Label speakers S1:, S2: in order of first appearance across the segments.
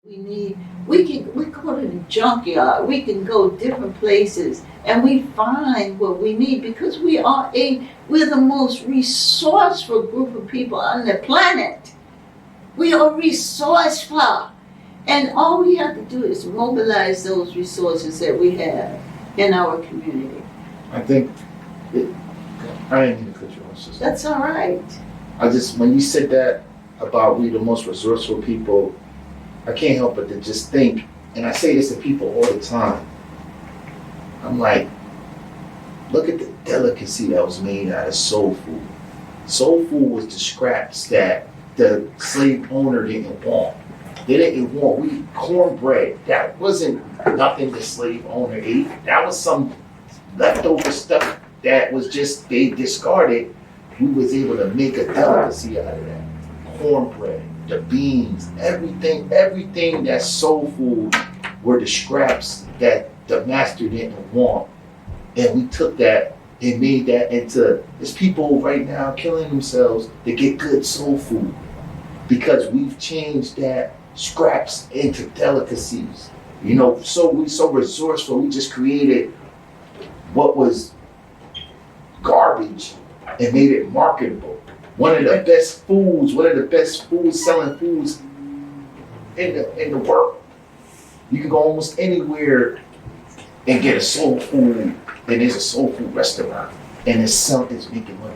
S1: We go to the junkyard, we can go different places, and we find what we need because we're the most resourceful group of people on the planet. We are resourceful. And all we have to do is mobilize those resources that we have in our community.
S2: I think, I didn't mean to cut you off, sister.
S1: That's all right.
S2: When you said that about we the most resourceful people, I can't help but to just think, and I say this to people all the time, I'm like, look at the delicacy that was made out of soul food. Soul food was the scraps that the slave owner didn't want. They didn't want cornbread. That wasn't nothing the slave owner ate. That was some leftover stuff that was just, they discarded. We was able to make a delicacy out of that. Cornbread, the beans, everything that's soul food were the scraps that the master didn't want. And we took that and made that into, there's people right now killing themselves to get good soul food because we've changed that scraps into delicacies. You know, we're so resourceful, we just created what was garbage and made it marketable. One of the best selling foods in the world. You can go almost anywhere and get a soul food, and there's a soul food restaurant, and it's making money.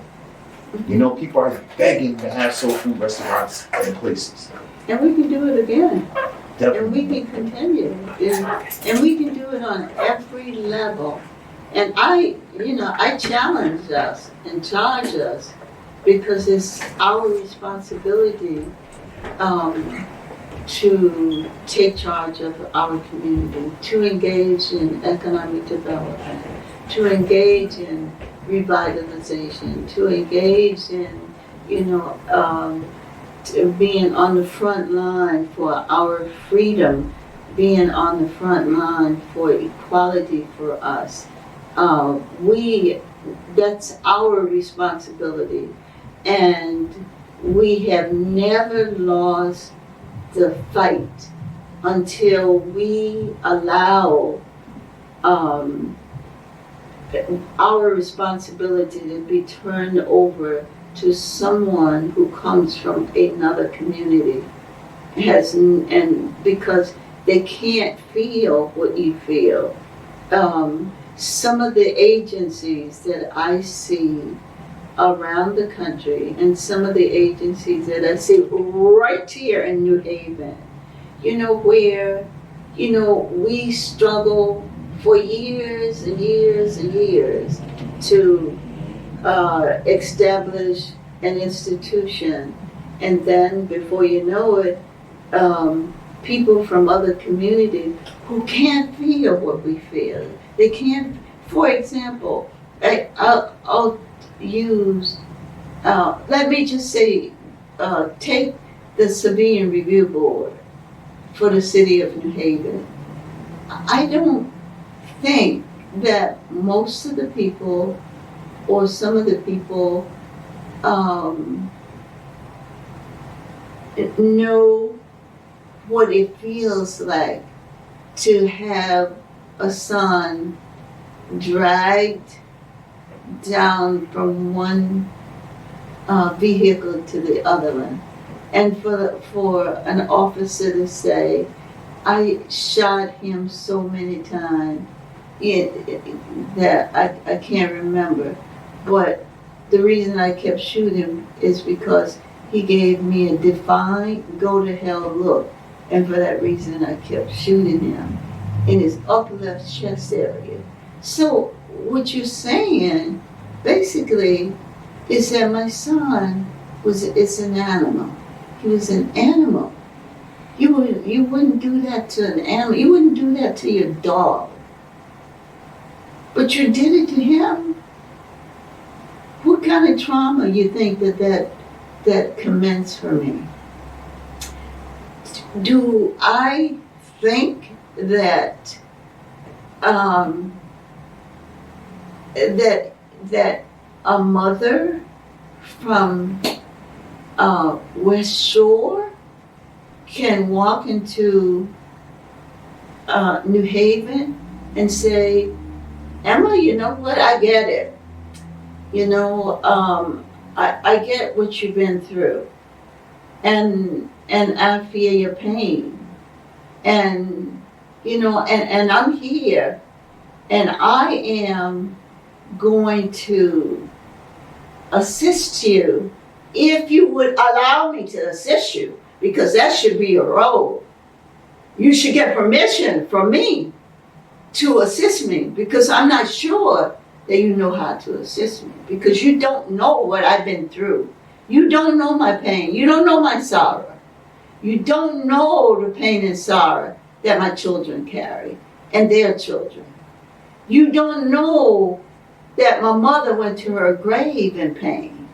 S2: You know, people are begging to have soul food restaurants in places.
S1: And we can do it again.
S2: Definitely.
S1: And we can continue. And we can do it on every level. And I challenge us and charge us because it's our responsibility to take charge of our community, to engage in economic development, to engage in revitalization, to engage in, being on the front line for our freedom, being on the front line for equality for us. That's our responsibility. And we have never lost the fight until we allow our responsibility to be turned over to someone who comes from another community, and because they can't feel what you feel. Some of the agencies that I see around the country and some of the agencies that I see right here in New Haven, where, we struggle for years and years and years to establish an institution, and then before you know it, people from other communities who can't feel what we feel. They can't. For example, I'll use. Let me just say, take the Civilian Review Board for the city of New Haven. I don't think that most of the people or some of the people know what it feels like to have a son dragged down from one vehicle to the other one, and for an officer to say, "I shot him so many times that I can't remember, but the reason I kept shooting is because he gave me a defiant, go to hell look, and for that reason I kept shooting him in his upper left chest area." So what you're saying basically is that my son is an animal. He was an animal. You wouldn't do that to an animal. You wouldn't do that to your dog. But you did it to him. What kind of trauma you think that commenced for me? Do I think that that a mother from West Shore can walk into New Haven and say, Emma, you know what? I get it. You know, I get what you've been through, and I feel your pain, and you know, and I'm here, and I am going to assist you if you would allow me to assist you, because that should be your role. You should get permission from me to assist me, because I'm not sure that you know how to assist me, because you don't know what I've been through. You don't know my pain. You don't know my sorrow. You don't know the pain and sorrow that my children carry and their children. You don't know that my mother went to her grave in pain.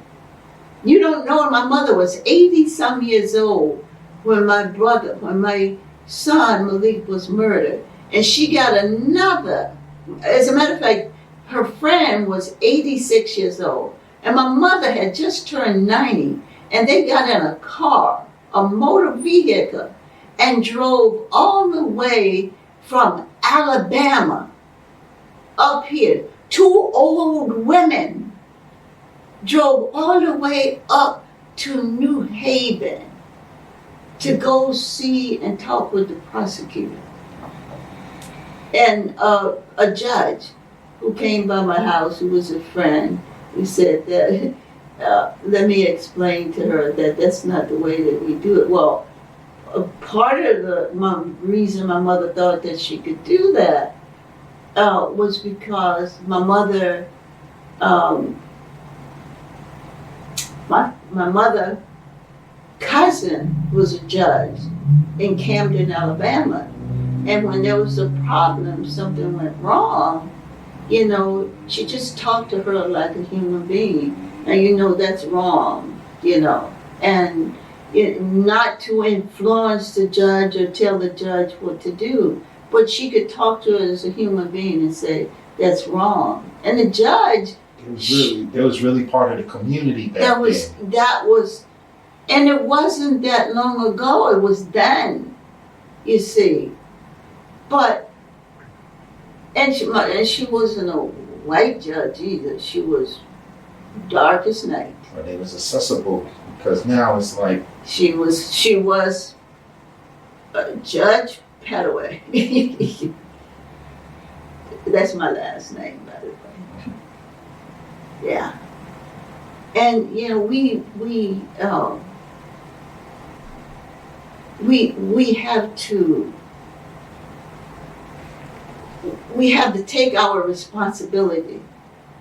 S1: You don't know my mother was 80-some years old when my son Malik was murdered. And she got another, as a matter of fact, her friend was 86 years old. And my mother had just turned 90. And they got in a car, a motor vehicle, and drove all the way from Alabama up here. Two old women drove all the way up to New Haven to go see and talk with the prosecutor. And a judge who came by my house, who was a friend, he said that, let me explain to her that that's not the way that we do it. Well, a part of the reason my mother thought that she could do that was because my mother, my mother cousin was a judge in Camden, Alabama. And when there was a problem, something went wrong, you know, she just talked to her like a human being. And you know that's wrong, you know. And not to influence the judge or tell the judge what to do, but she could talk to her as a human being and say, that's wrong. And the judge...
S2: That was really part of the community back then.
S1: That was, and it wasn't that long ago, it was then, you see. But, and she wasn't a white judge either. She was dark as night.
S2: But it was accessible, because now it's like...
S1: She was Judge Petaway. That's my last name, by the way. Yeah. And, you know, we have to take our responsibility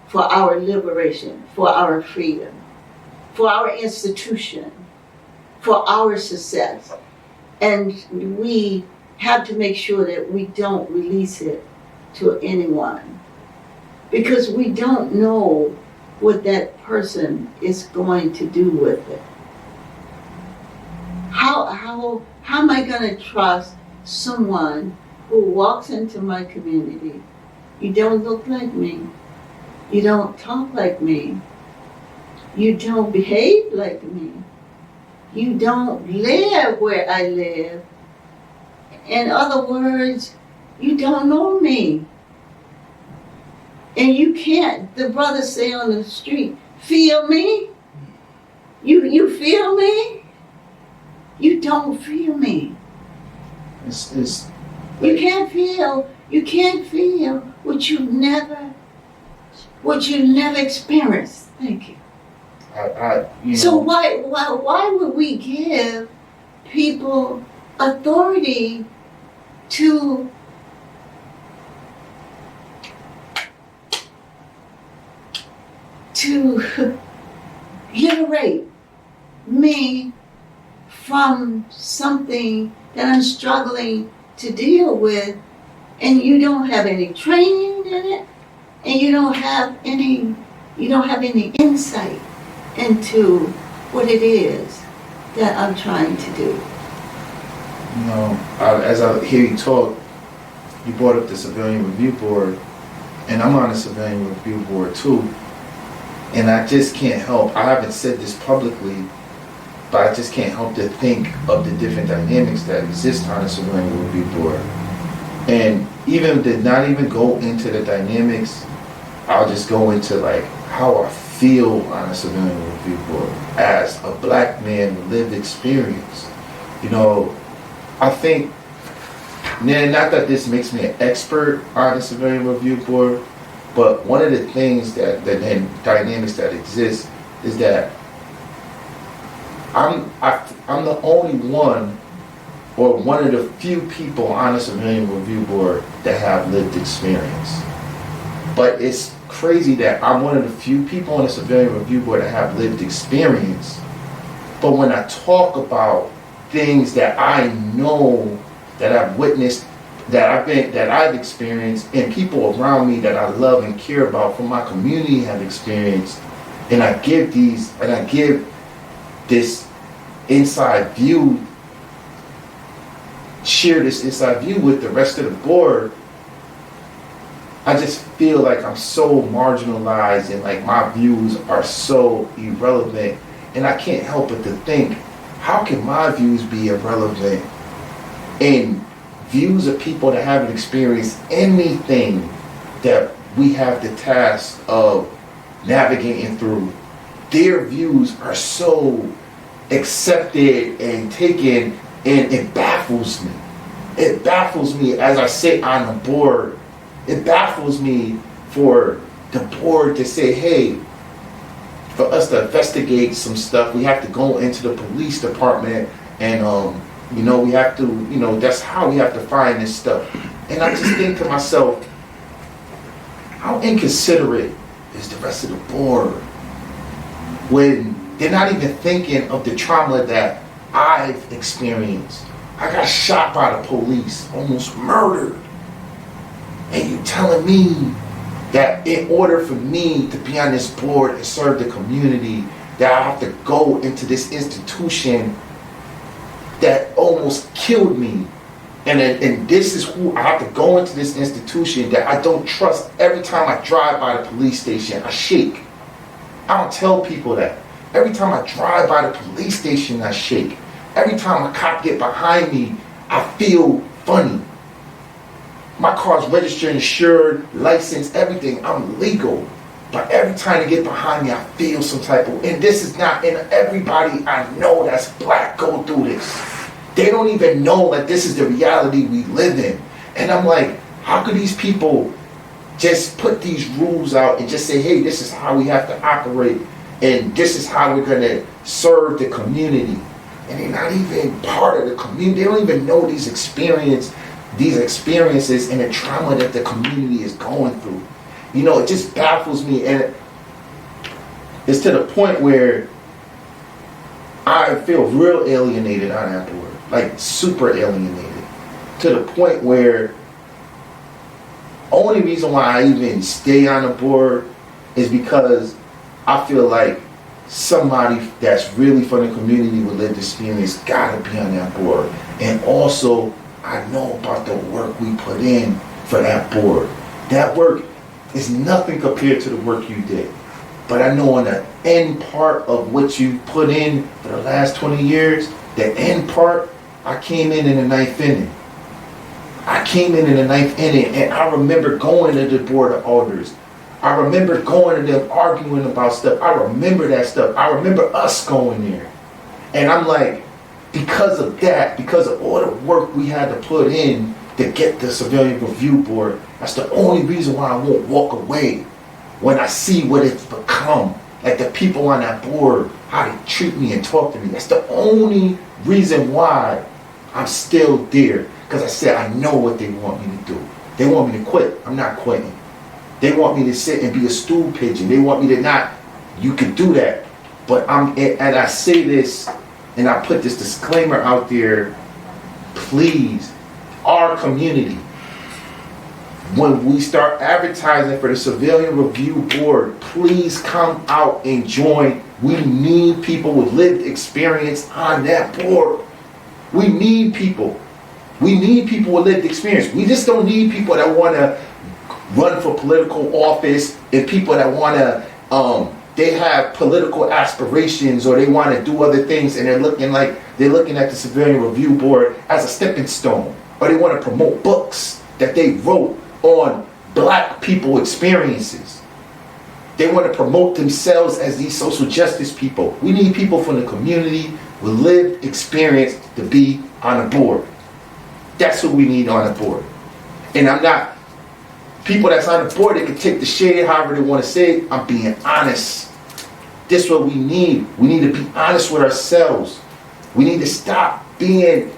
S1: for our liberation, for our freedom, for our institution, for our success. And we have to make sure that we don't release it to anyone, because we don't know what that person is going to do with it. How am I going to trust someone who walks into my community? You don't look like me. You don't talk like me. You don't behave like me. You don't live where I live. In other words, you don't know me. And you can't, the brothers say on the street, feel me? You feel me? You don't feel me. You can't feel what you never experienced. Thank you.
S2: You know,
S1: so why would we give people authority to liberate me from something that I'm struggling to deal with, and you don't have any training in it, and you don't have any insight into what it is that I'm trying to do.
S2: You know, as I hear you talk, you brought up the Civilian Review Board, and I'm on the Civilian Review Board too, and I just can't help, I haven't said this publicly, but I just can't help to think of the different dynamics that exist on the civilian review board. And even to not even go into the dynamics, I'll just go into like how I feel on a civilian review board as a black man with lived experience. You know, I think, not that this makes me an expert on the civilian review board, but one of the things that the dynamics that exist is that I'm the only one, or one of the few people on the civilian review board that have lived experience. But it's crazy that I'm one of the few people on the civilian review board that have lived experience. But when I talk about things that I know, that I've witnessed, that I've experienced, and people around me that I love and care about from my community have experienced, and I give this inside view, share this inside view with the rest of the board, I just feel like I'm so marginalized and like my views are so irrelevant. And I can't help but to think, how can my views be irrelevant in views of people that haven't experienced anything that we have the task of navigating through? Their views are so accepted and taken, and it baffles me. It baffles me as I sit on the board. It baffles me for the board to say, hey, for us to investigate some stuff, we have to go into the police department and, we have to, that's how we have to find this stuff. And I just think to myself, how inconsiderate is the rest of the board when they're not even thinking of the trauma that I've experienced. I got shot by the police, almost murdered. And you telling me that in order for me to be on this board and serve the community, that I have to go into this institution that almost killed me. And this is who I have to go into this institution that I don't trust. Every time I drive by the police station, I shake. I don't tell people that. Every time I drive by the police station, I shake. Every time a cop get behind me, I feel funny. My car's registered, insured, licensed, everything. I'm legal. But every time they get behind me, I feel some type of, and this is not, and everybody I know that's black go through this. They don't even know that this is the reality we live in. And I'm like, how could these people just put these rules out and just say, hey, this is how we have to operate, and this is how we're gonna serve the community. And they're not even part of the community. They don't even know these experiences and the trauma that the community is going through. You know, it just baffles me, and it's to the point where I feel real alienated on that board, like super alienated, to the point where only reason why I even stay on the board is because I feel like somebody that's really from the community with lived experience gotta be on that board. And also, I know about the work we put in for that board. That work is nothing compared to the work you did. But I know on the end part of what you put in for the last 20 years, the end part, I came in the ninth inning. I came in the ninth inning, and I remember going to the board of alders. I remember going to them arguing about stuff. I remember that stuff. I remember us going there. And I'm like, because of that, because of all the work we had to put in to get the civilian review board, that's the only reason why I won't walk away when I see what it's become. Like the people on that board, how they treat me and talk to me. That's the only reason why I'm still there. Because I said, I know what they want me to do. They want me to quit. I'm not quitting. They want me to sit and be a stool pigeon. They want me to not. You can do that. But and I say this, and I put this disclaimer out there, please, our community, when we start advertising for the Civilian Review Board, please come out and join. We need people with lived experience on that board. We need people. We need people with lived experience. We just don't need people that want to run for political office and people that want to they have political aspirations or they want to do other things, and they're looking at the Civilian Review Board as a stepping stone, or they want to promote books that they wrote on black people experiences. They want to promote themselves as these social justice people. We need people from the community with lived experience to be on the board. That's who we need on the board. And I'm not, people that's on the board, they can take the shade however they want to say it. I'm being honest. This is what we need. We need to be honest with ourselves. We need to stop being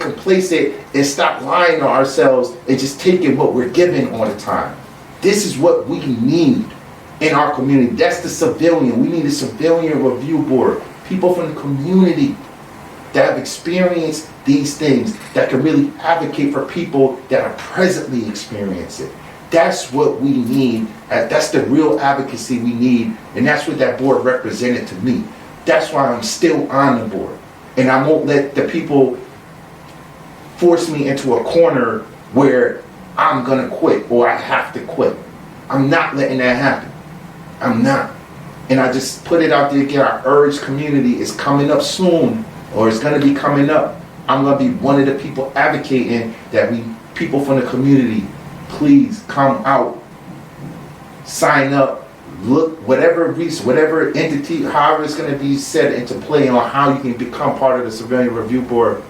S2: complacent and stop lying to ourselves and just taking what we're given all the time. This is what we need in our community. That's the civilian. We need a civilian review board. People from the community that have experienced these things, that can really advocate for people that are presently experiencing it. That's what we need. That's the real advocacy we need. And that's what that board represented to me. That's why I'm still on the board. And I won't let the people force me into a corner where I'm gonna quit or I have to quit. I'm not letting that happen. I'm not. And I just put it out there again. Our urge community is coming up soon, or it's gonna be coming up. I'm gonna be one of the people advocating that people from the community, please come out, sign up, look, whatever entity, however it's gonna be set into play on how you can become part of the Civilian Review Board.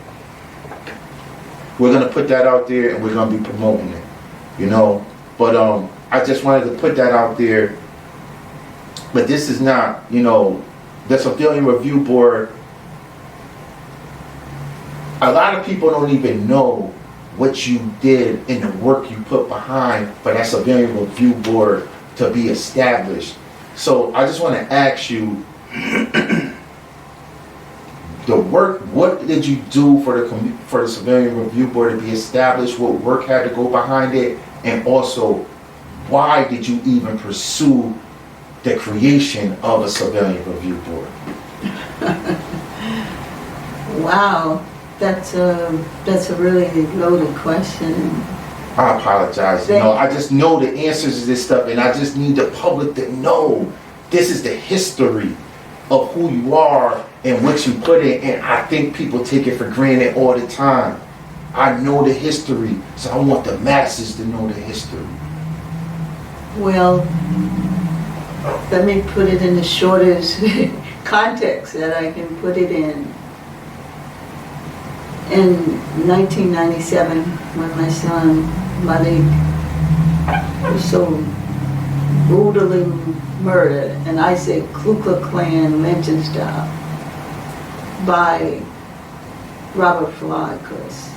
S2: We're gonna put that out there and we're gonna be promoting it, you know. But I just wanted to put that out there. But this is not, you know, the Civilian Review Board. A lot of people don't even know what you did and the work you put behind for that Civilian Review Board to be established. So I just want to ask you, the work, what did you do for the Civilian Review Board to be established? What work had to go behind it? And also, why did you even pursue the creation of a Civilian Review Board?
S1: Wow, that's a really loaded question.
S2: I apologize. You know, I just know the answers to this stuff, and I just need the public to know this is the history of who you are and what you put in. And I think people take it for granted all the time. I know the history, so I want the masses to know the history.
S1: Well, let me put it in the shortest context that I can put it in. In 1997, when my son Malik was so brutally murdered, and I say Ku Klux Klan lynching style, by Robert Fly, because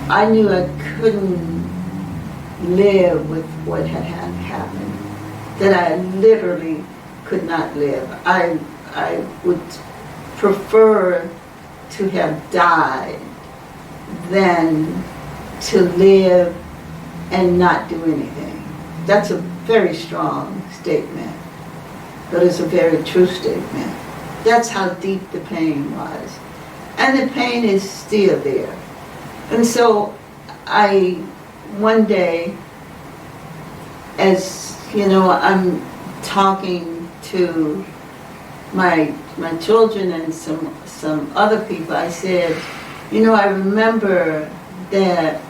S1: I knew I couldn't live with what had happened, that I literally could not live. I would prefer to have died than to live and not do anything. That's a very strong statement, but it's a very true statement. That's how deep the pain was. And the pain is still there. And so one day, as you know, I'm talking to my children and some other people, I said, you know, I remember that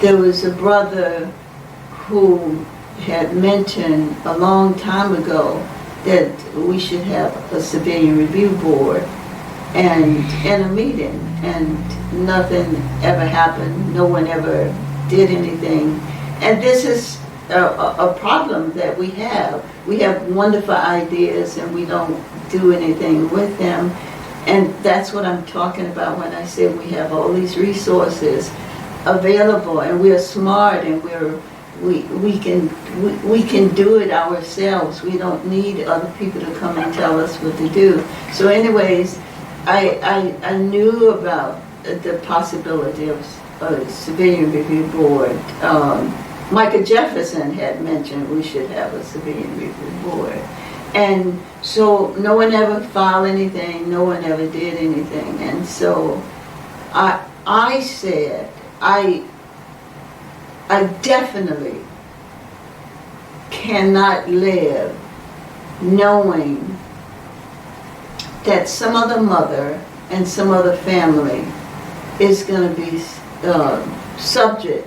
S1: there was a brother who had mentioned a long time ago that we should have a Civilian Review Board and in a meeting, and nothing ever happened. No one ever did anything. And this is a problem that we have. We have wonderful ideas and we don't do anything with them. And that's what I'm talking about when I say we have all these resources available and we're smart and we can do it ourselves. We don't need other people to come and tell us what to do. So anyways, I knew about the possibility of a Civilian Review Board. Micah Jefferson had mentioned we should have a Civilian Review Board. And so no one ever filed anything, no one ever did anything. And so I said, I definitely cannot live knowing that some other mother and some other family is going to be subject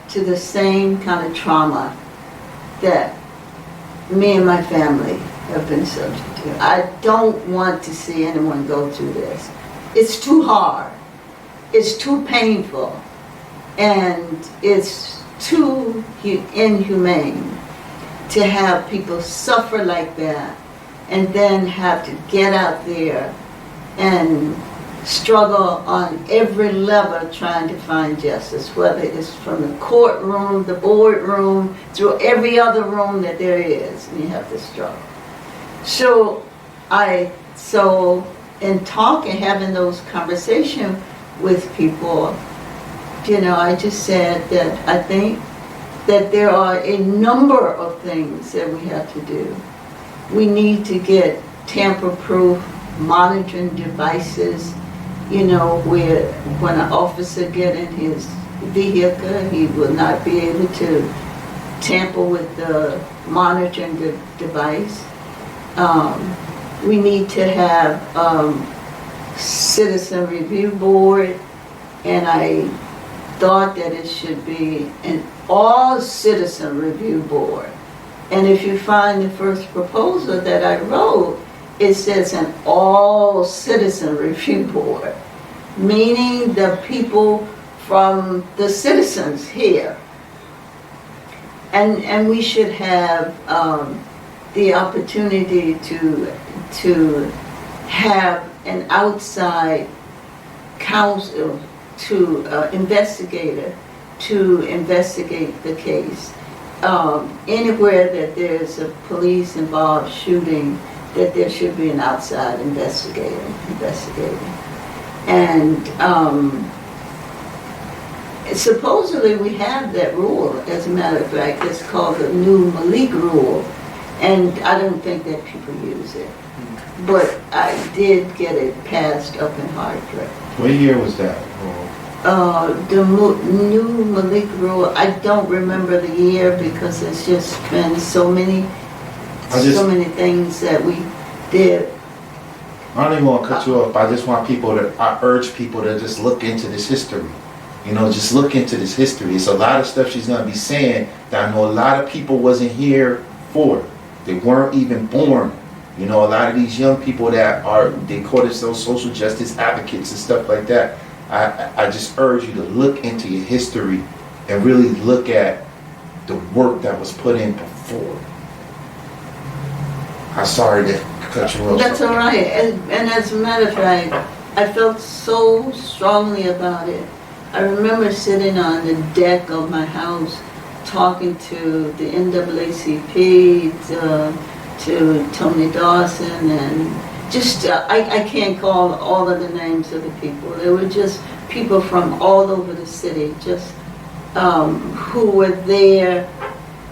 S1: to the same kind of trauma that me and my family have been subject to. I don't want to see anyone go through this. It's too hard. It's too painful. And it's too inhumane to have people suffer like that and then have to get out there and struggle on every level trying to find justice, whether it's from the courtroom, the boardroom, through every other room that there is, and you have to struggle. So in talking, having those conversations with people, I just said that I think that there are a number of things that we have to do. We need to get tamper-proof monitoring devices, where when an officer get in his vehicle, he will not be able to tamper with the monitoring device. We need to have citizen review board, and I thought that it should be an all citizen review board. And if you find the first proposal that I wrote, it says an all citizen review board, meaning the people from the citizens here. And we should have the opportunity to have an outside counsel investigator to investigate the case. Anywhere that there's a police involved shooting, that there should be an outside investigator investigating. And supposedly we have that rule. As a matter of fact, it's called the new Malik rule, and I don't think that people use it. But I did get it passed up in Hartford.
S2: What year was that?
S1: The new Malik rule, I don't remember the year because it's just been so many things that we did.
S2: I don't even want to cut you off, but I urge people to just look into this history. Just look into this history. It's a lot of stuff she's going to be saying that I know a lot of people wasn't here for. They weren't even born. A lot of these young people they call themselves social justice advocates and stuff like that. I just urge you to look into your history and really look at the work that was put in before. I'm sorry to cut you off.
S1: That's all right. And as a matter of fact, I felt so strongly about it. I remember sitting on the deck of my house talking to the NAACP, to Tony Dawson, and just, I can't call all of the names of the people. There were just people from all over the city, just who were there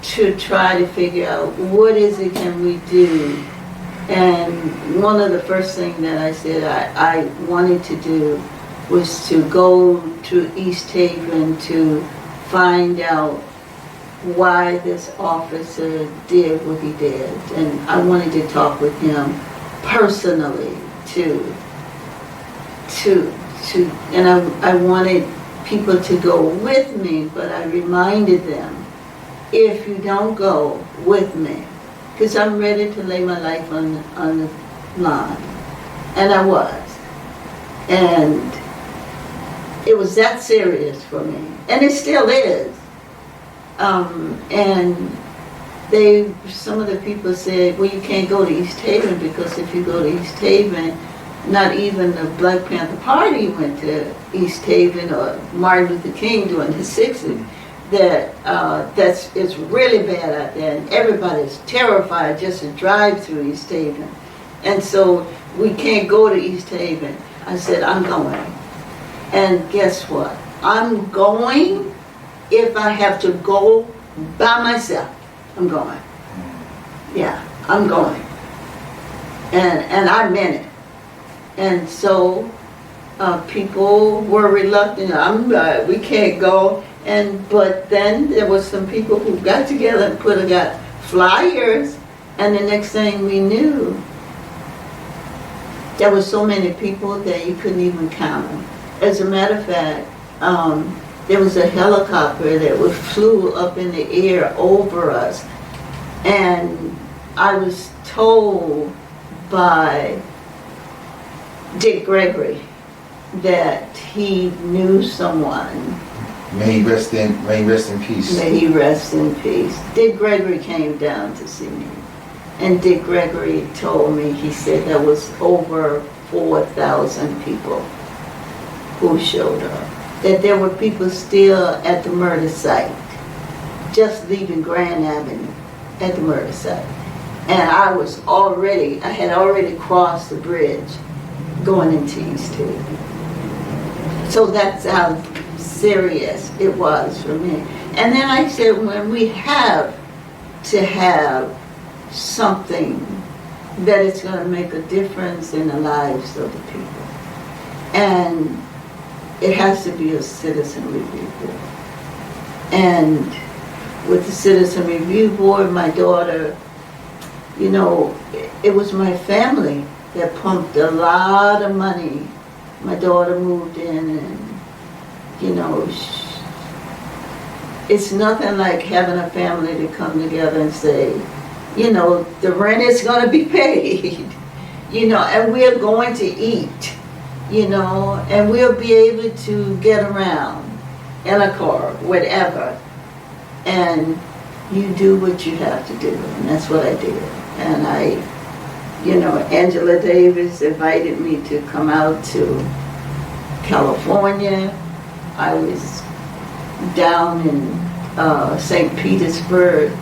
S1: to try to figure out what is it can we do. And one of the first things that I said I wanted to do was to go to East Haven to find out why this officer did what he did. And I wanted to talk with him personally and I wanted people to go with me, but I reminded them, if you don't go with me, because I'm ready to lay my life on the line. And I was. And it was that serious for me. And it still is. And some of the people said, well, you can't go to East Haven because if you go to East Haven, not even the Black Panther Party went to East Haven or Martin Luther King during the 60s. It's really bad out there, and everybody's terrified just to drive through East Haven. And so we can't go to East Haven. I said, I'm going. And guess what? I'm going if I have to go by myself. I'm going. Yeah, I'm going. And I meant it. And so people were reluctant. We can't go. But then there was some people who got together and got flyers, and the next thing we knew, there were so many people that you couldn't even count them. As a matter of fact, there was a helicopter that flew up in the air over us, and I was told by Dick Gregory that he knew someone.
S2: May he rest in peace.
S1: May he rest in peace. Dick Gregory came down to see me. And Dick Gregory told me, he said there was over 4,000 people who showed up. That there were people still at the murder site, just leaving Grand Avenue at the murder site. And I had already crossed the bridge going into East Haven. So that's how serious it was for me. And then I said, when we have to have something that is going to make a difference in the lives of the people, and it has to be a citizen review board. And with the citizen review board, my daughter, you know, it was my family that pumped a lot of money. My daughter moved in, and, you know, it's nothing like having a family to come together and say, you know, the rent is going to be paid, you know, and we're going to eat, you know, and we'll be able to get around in a car, whatever. And you do what you have to do, and that's what I did. And you know, Angela Davis invited me to come out to California. I was down in St. Petersburg,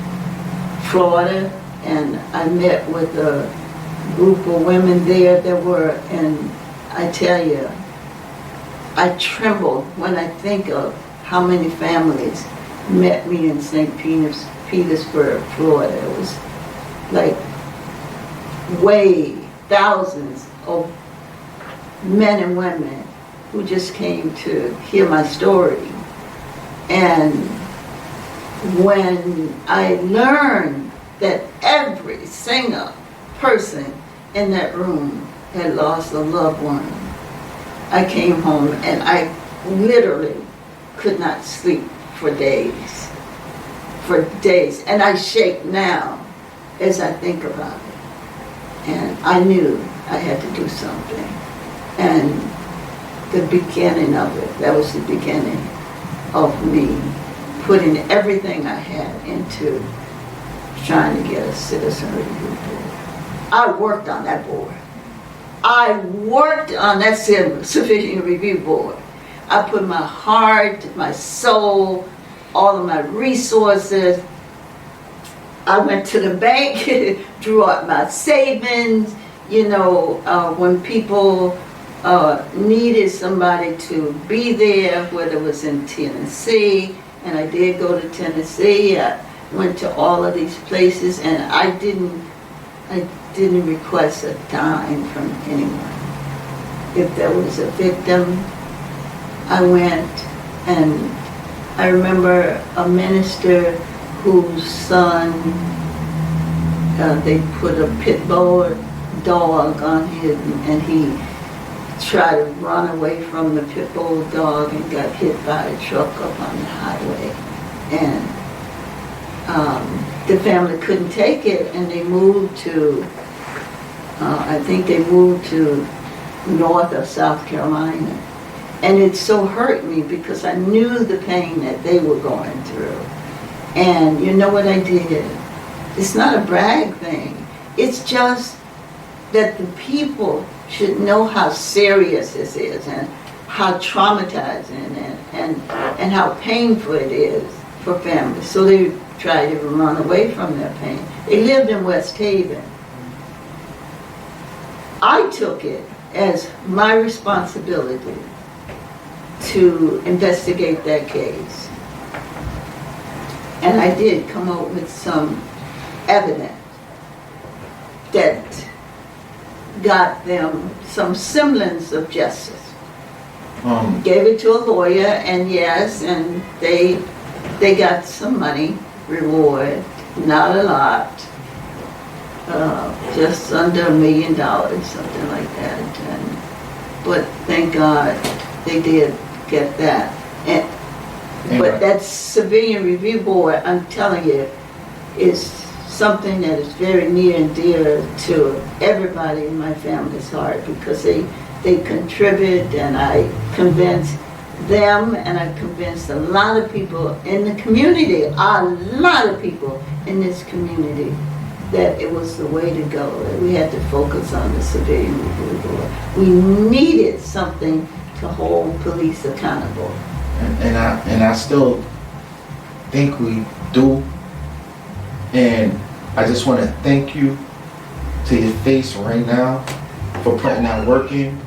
S1: Florida, and I met with a group of women there that were, and I tell you, I tremble when I think of how many families met me in St. Petersburg, Florida. It was like thousands of men and women who just came to hear my story. And when I learned that every single person in that room had lost a loved one, I came home and I literally could not sleep for days. And I shake now as I think about it. And I knew I had to do something. And the beginning of it, that was the beginning of me putting everything I had into trying to get a citizen review board. I worked on that board. I worked on that citizen review board. I put my heart, my soul, all of my resources. I went to the bank, drew out my savings, you know, when people needed somebody to be there, whether it was in Tennessee, and I did go to Tennessee. I went to all of these places, and I didn't request a dime from anyone. If there was a victim, I went, and I remember a minister whose son, they put a pit bull dog on him, and he tried to run away from the pit bull dog and got hit by a truck up on the highway. And the family couldn't take it, and they moved to, I think they moved to north of South Carolina. And it so hurt me because I knew the pain that they were going through. And you know what I did? It's not a brag thing. It's just that the people should know how serious this is and how traumatizing and how painful it is for families. So they try to run away from their pain. They lived in West Haven. I took it as my responsibility to investigate that case. And I did come up with some evidence that got them some semblance of justice. Gave it to a lawyer, and yes, and they got some money reward. not a lot. Just under $1 million, something like that. But thank God they did get that. But that Civilian Review Board, I'm telling you, is something that is very near and dear to everybody in my family's heart, because they contribute, and I convinced them, and I convinced a lot of people in the community, a lot of people in this community, that it was the way to go, that we had to focus on the Civilian Review Board. We needed something to hold police accountable.
S2: And I still think we do. And I just want to thank you to your face right now for putting that work in.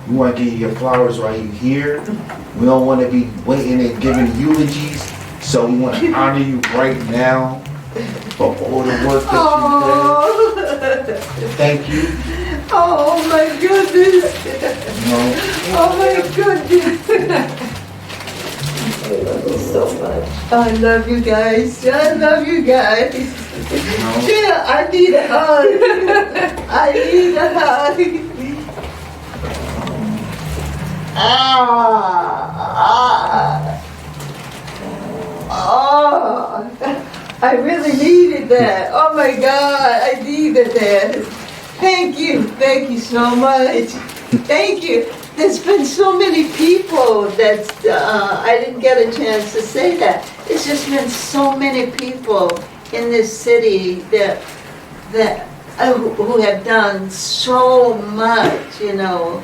S2: We want to give you your flowers while you're here. We don't want to be waiting and giving eulogies. So we want to honor you right now for all the work that you did. Thank you.
S1: Oh my goodness. Oh my goodness. I love you so much. I love you guys. I love you guys. Yeah, I need a hug. I need a hug. I really needed that. Oh my God, I needed that. Thank you so much. Thank you. There's been so many people that I didn't get a chance to say that. It's just been so many people in this city that who have done so much, you know.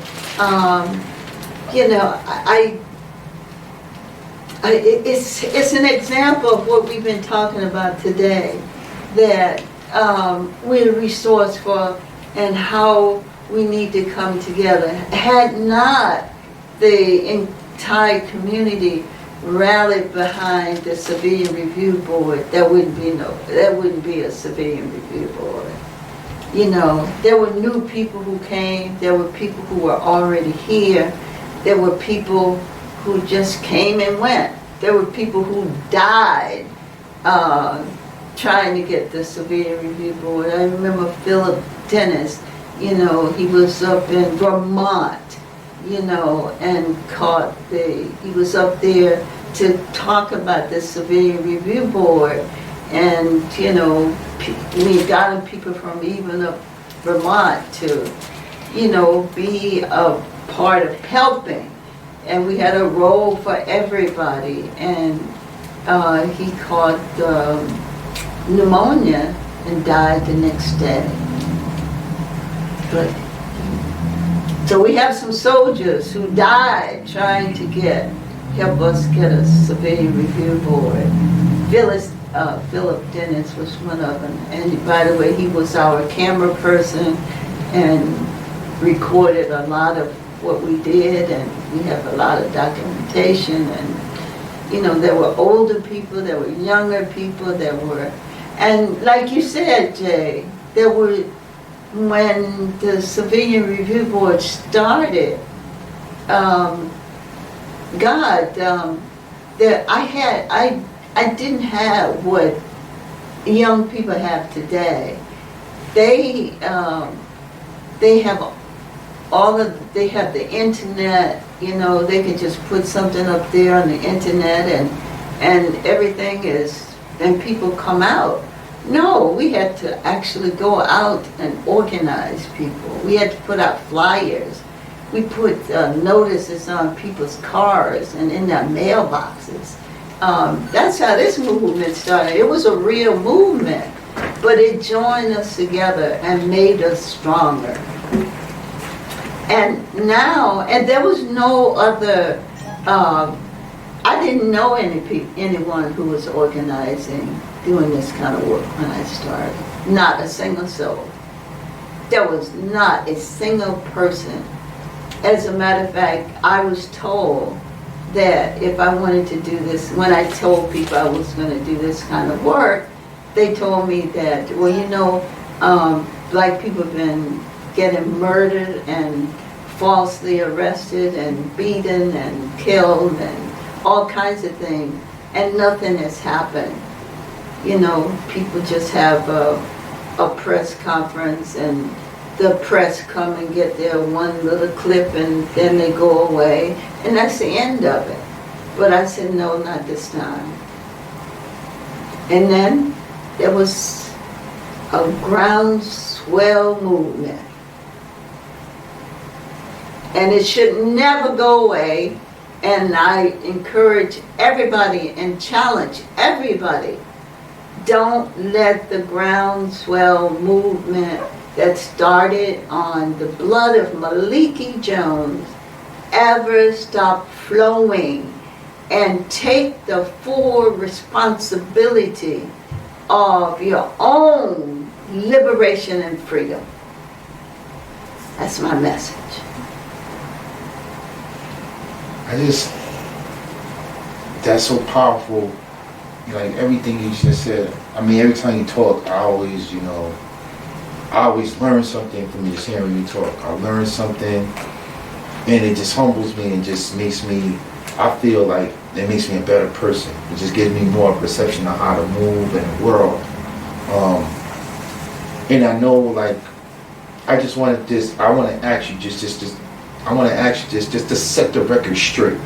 S1: It's an example of what we've been talking about today, that we're resourceful and how we need to come together. Had not the entire community rallied behind the Civilian Review Board, there wouldn't be a Civilian Review Board. You know, there were new people who came, there were people who were already here, there were people who just came and went. There were people who died trying to get the Civilian Review Board. I remember Philip Dennis, you know, he was up in Vermont, you know, and he was up there to talk about the Civilian Review Board. And, you know, we got people from even up Vermont to, you know, be a part of helping. And we had a role for everybody. And he caught pneumonia and died the next day. But, so we have some soldiers who died trying to help us get a Civilian Review Board. Philip Dennis was one of them. And by the way, he was our camera person and recorded a lot of what we did, and we have a lot of documentation. And, you know, there were older people, there were younger people, and like you said, Jay, there were, when the Civilian Review Board started, I didn't have what young people have today. They have the internet, you know, they can just put something up there on the internet and everything and people come out. No, we had to actually go out and organize people. We had to put out flyers. We put notices on people's cars and in their mailboxes. That's how this movement started. It was a real movement, but it joined us together and made us stronger. And now, and there was no other, I didn't know anyone who was organizing, doing this kind of work when I started. Not a single soul. There was not a single person. As a matter of fact, I was told that if I wanted to do this, when I told people I was going to do this kind of work, they told me that, well, you know, black people have been getting murdered and falsely arrested and beaten and killed and all kinds of things, and nothing has happened. people just have a press conference and the press come and get their one little clip and then they go away and that's the end of it. But I said, no, not this time. And then there was a groundswell movement. And it should never go away. And I encourage everybody and challenge everybody, don't let the groundswell movement that started on the blood of Maliki Jones ever stop flowing, and take the full responsibility of your own liberation and freedom. That's my message.
S2: That's so powerful. Like everything you just said. I mean, every time you talk, I always learn something from you just hearing you talk. I learn something, and it just humbles me and just makes me, I feel like it makes me a better person. It just gives me more perception of how to move in the world. And I know, like, I want to ask you just to set the record straight.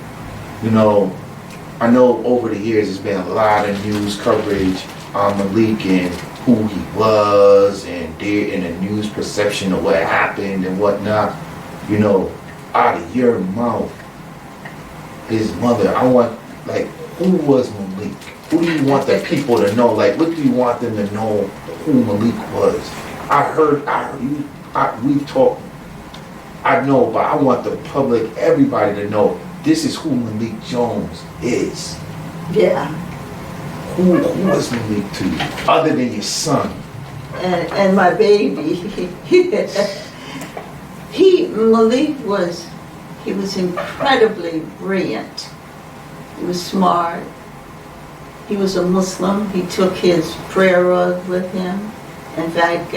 S2: I know over the years there's been a lot of news coverage on Malik and who he was and the news perception of what happened and whatnot. Out of your mouth, his mother, I want, like, who was Malik? Who do you want the people to know? Like, what do you want them to know who Malik was? We've talked, I know, but I want the public, everybody to know this is who Malik Jones is.
S1: Yeah.
S2: Who was Malik to you, other than your son?
S1: And my baby. Malik was incredibly brilliant. He was smart. He was a Muslim. He took his prayer rug with him. In fact,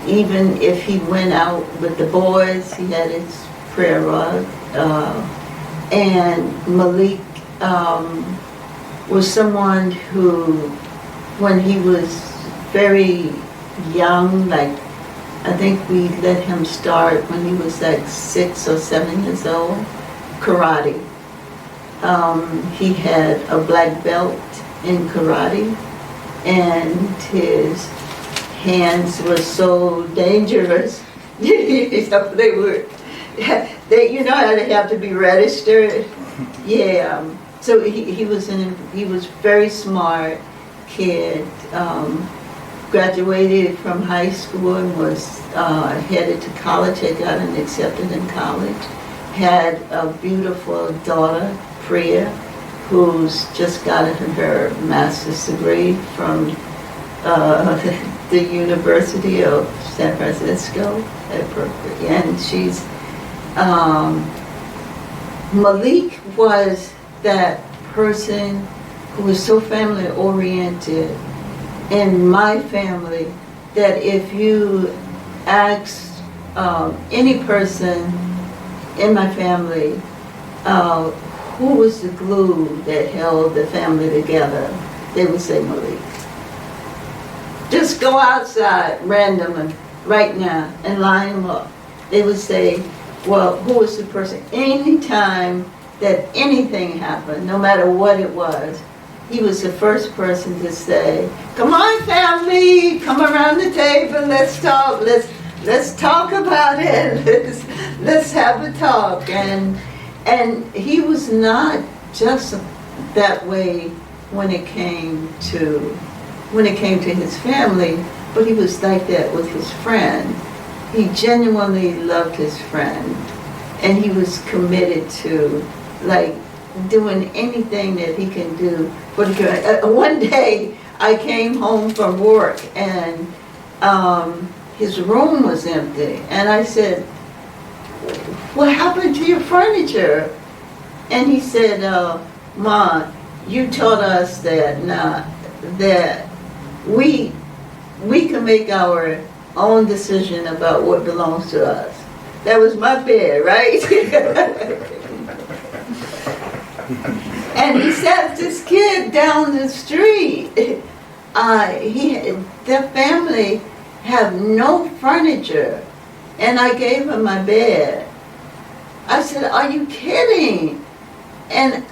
S1: even if he went out with the boys, he had his prayer rug. And Malik was someone who, when he was very young, like, I think we let him start when he was like 6 or 7 years old, karate. He had a black belt in karate, and his hands were so dangerous. They were, how they have to be registered. Yeah. So he was very smart kid. Graduated from high school and was headed to college. Had gotten accepted in college. Had a beautiful daughter, Priya, who's just gotten her master's degree from the University of San Francisco at Berkeley. And she's Malik was that person who was so family oriented in my family that if you ask any person in my family who was the glue that held the family together, they would say Malik. Just go outside randomly right now and line them up. They would say, well, who was the person? Anytime that anything happened, no matter what it was, he was the first person to say, come on, family, come around the table, let's talk, let's talk about it, let's have a talk. And he was not just that way when it came to his family, but he was like that with his friend. He genuinely loved his friend, and he was committed to, like, doing anything that he can do. But one day I came home from work and his room was empty, and I said, what happened to your furniture? And he said, Ma, you taught us that that we can make our own decision about what belongs to us. That was my bed, right? And he said, this kid down the street, their family have no furniture, and I gave him my bed. I said, are you kidding? And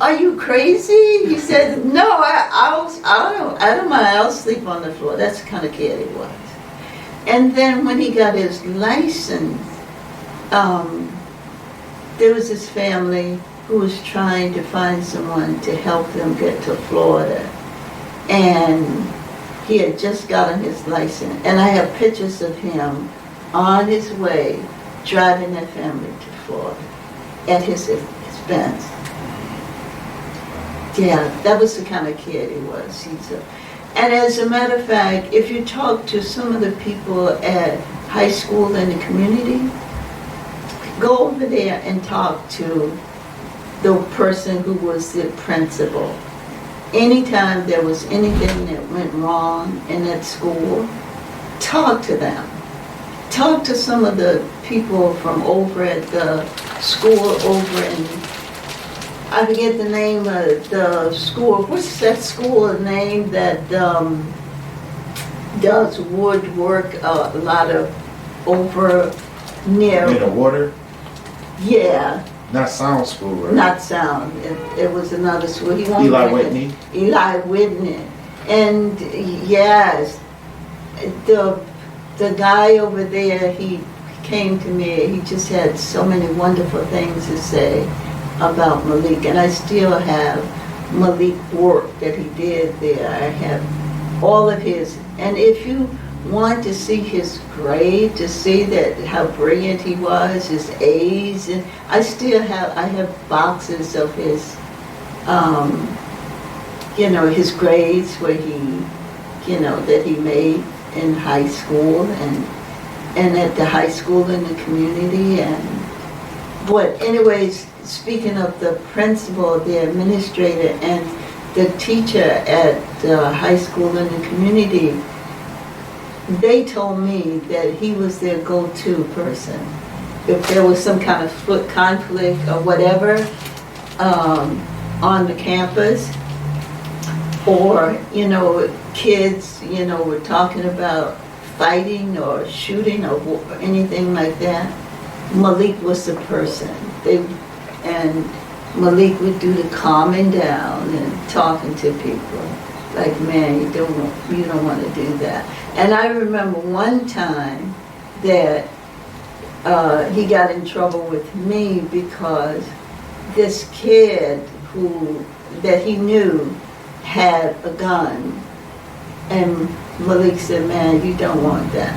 S1: are you crazy? He said, no, I don't mind, I'll sleep on the floor. That's the kind of kid he was. And then when he got his license, there was this family who was trying to find someone to help them get to Florida. And he had just gotten his license. And I have pictures of him on his way driving that family to Florida at his expense. Yeah, that was the kind of kid he was. And as a matter of fact, if you talk to some of the people at high school in the community, go over there and talk to the person who was the principal. Anytime there was anything that went wrong in that school, talk to them. Talk to some of the people from over at the school over in, I forget the name of the school. What's that school name that does woodwork a lot of over near?
S2: In the water?
S1: Yeah.
S2: Not Sound School, right?
S1: Not Sound. It was another school. He won't
S2: Eli
S1: bring it.
S2: Whitney?
S1: Eli Whitney. And yes, the guy over there, he came to me. He just had so many wonderful things to say about Malik. And I still have Malik work that he did there. I have all of his. And if you want to see his grade, to see that how brilliant he was, his A's, and I have boxes of his, his grades where he, that he made in high school and at the high school in the community. But anyways, speaking of the principal, the administrator, and the teacher at the high school in the community, they told me that he was their go-to person. If there was some kind of foot conflict or whatever on the campus, or, kids, were talking about fighting or shooting or anything like that, Malik was the person. And Malik would do the calming down and talking to people. Like, man, you don't want to do that. And I remember one time that he got in trouble with me because this kid that he knew had a gun. And Malik said, man, you don't want that.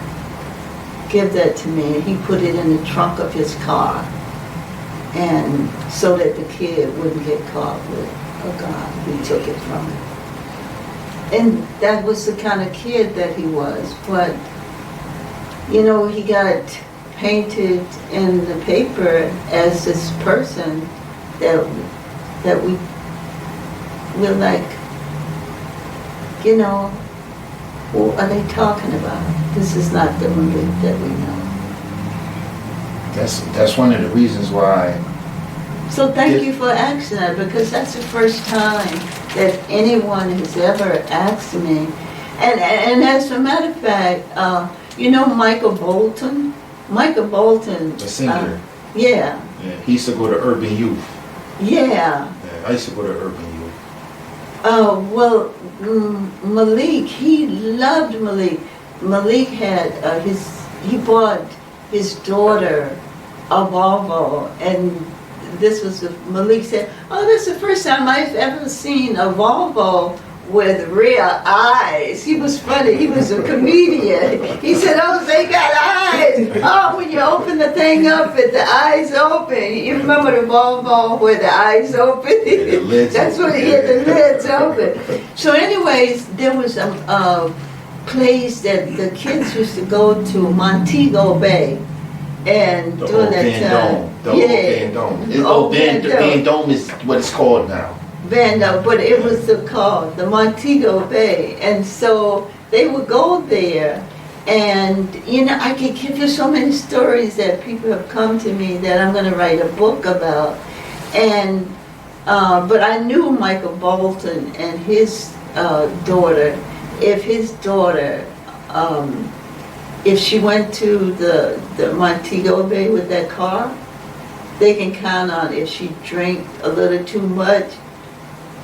S1: Give that to me. And he put it in the trunk of his car. And so that the kid wouldn't get caught with a gun. He took it from him. And that was the kind of kid that he was. But, he got painted in the paper as this person that we're like, who are they talking about? This is not the Malik that we know.
S2: That's one of the reasons why.
S1: So thank you for asking that, because that's the first time that anyone has ever asked me. And as a matter of fact, Michael Bolton? Michael Bolton.
S2: The singer.
S1: Yeah.
S2: He used to go to Urban Youth.
S1: Yeah.
S2: I used to go to Urban Youth.
S1: Malik, he loved Malik. Malik had he bought his daughter a Volvo, and Malik said, oh, that's the first time I've ever seen a Volvo with real eyes. He was funny. He was a comedian. He said, oh, they got eyes. Oh, when you open the thing up, the eyes open. You remember the Volvo where the eyes open?
S2: The lids
S1: That's
S2: open.
S1: what the lids open. So anyways, there was a place that the kids used to go to, Montego Bay. And
S2: The
S1: during
S2: old
S1: that
S2: Van
S1: time,
S2: Dome. The old Van Dome. Van Dome is what it's called now.
S1: But it was called the Montego Bay, and so they would go there, and I could give you so many stories that people have come to me that I'm going to write a book about, and but I knew Michael Bolton and his daughter. If his daughter, if she went to the Montego Bay with that car, they can count on if she drank a little too much.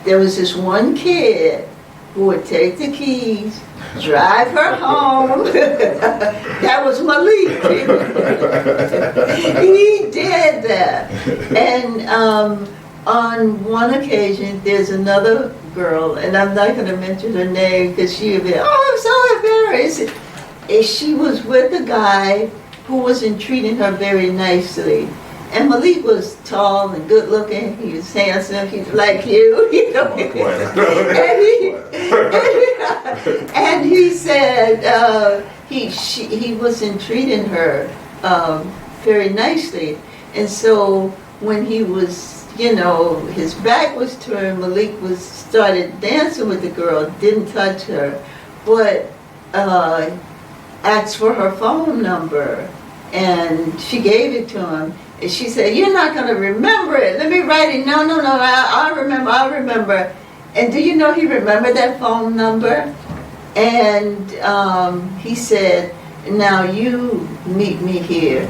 S1: There was this one kid who would take the keys, drive her home. That was Malik. He did that. And on one occasion, there's another girl, and I'm not going to mention her name because she would be, oh, I'm so embarrassed. And she was with a guy who wasn't treating her very nicely. And Malik was tall and good looking. He was handsome. He was like you know. And he said he wasn't treating her very nicely. And so when he was, his back was turned, Malik started dancing with the girl, didn't touch her, but asked for her phone number, and she gave it to him. And she said, "You're not going to remember it. Let me write it." No, I remember. And do you know he remembered that phone number? And he said, "Now you meet me here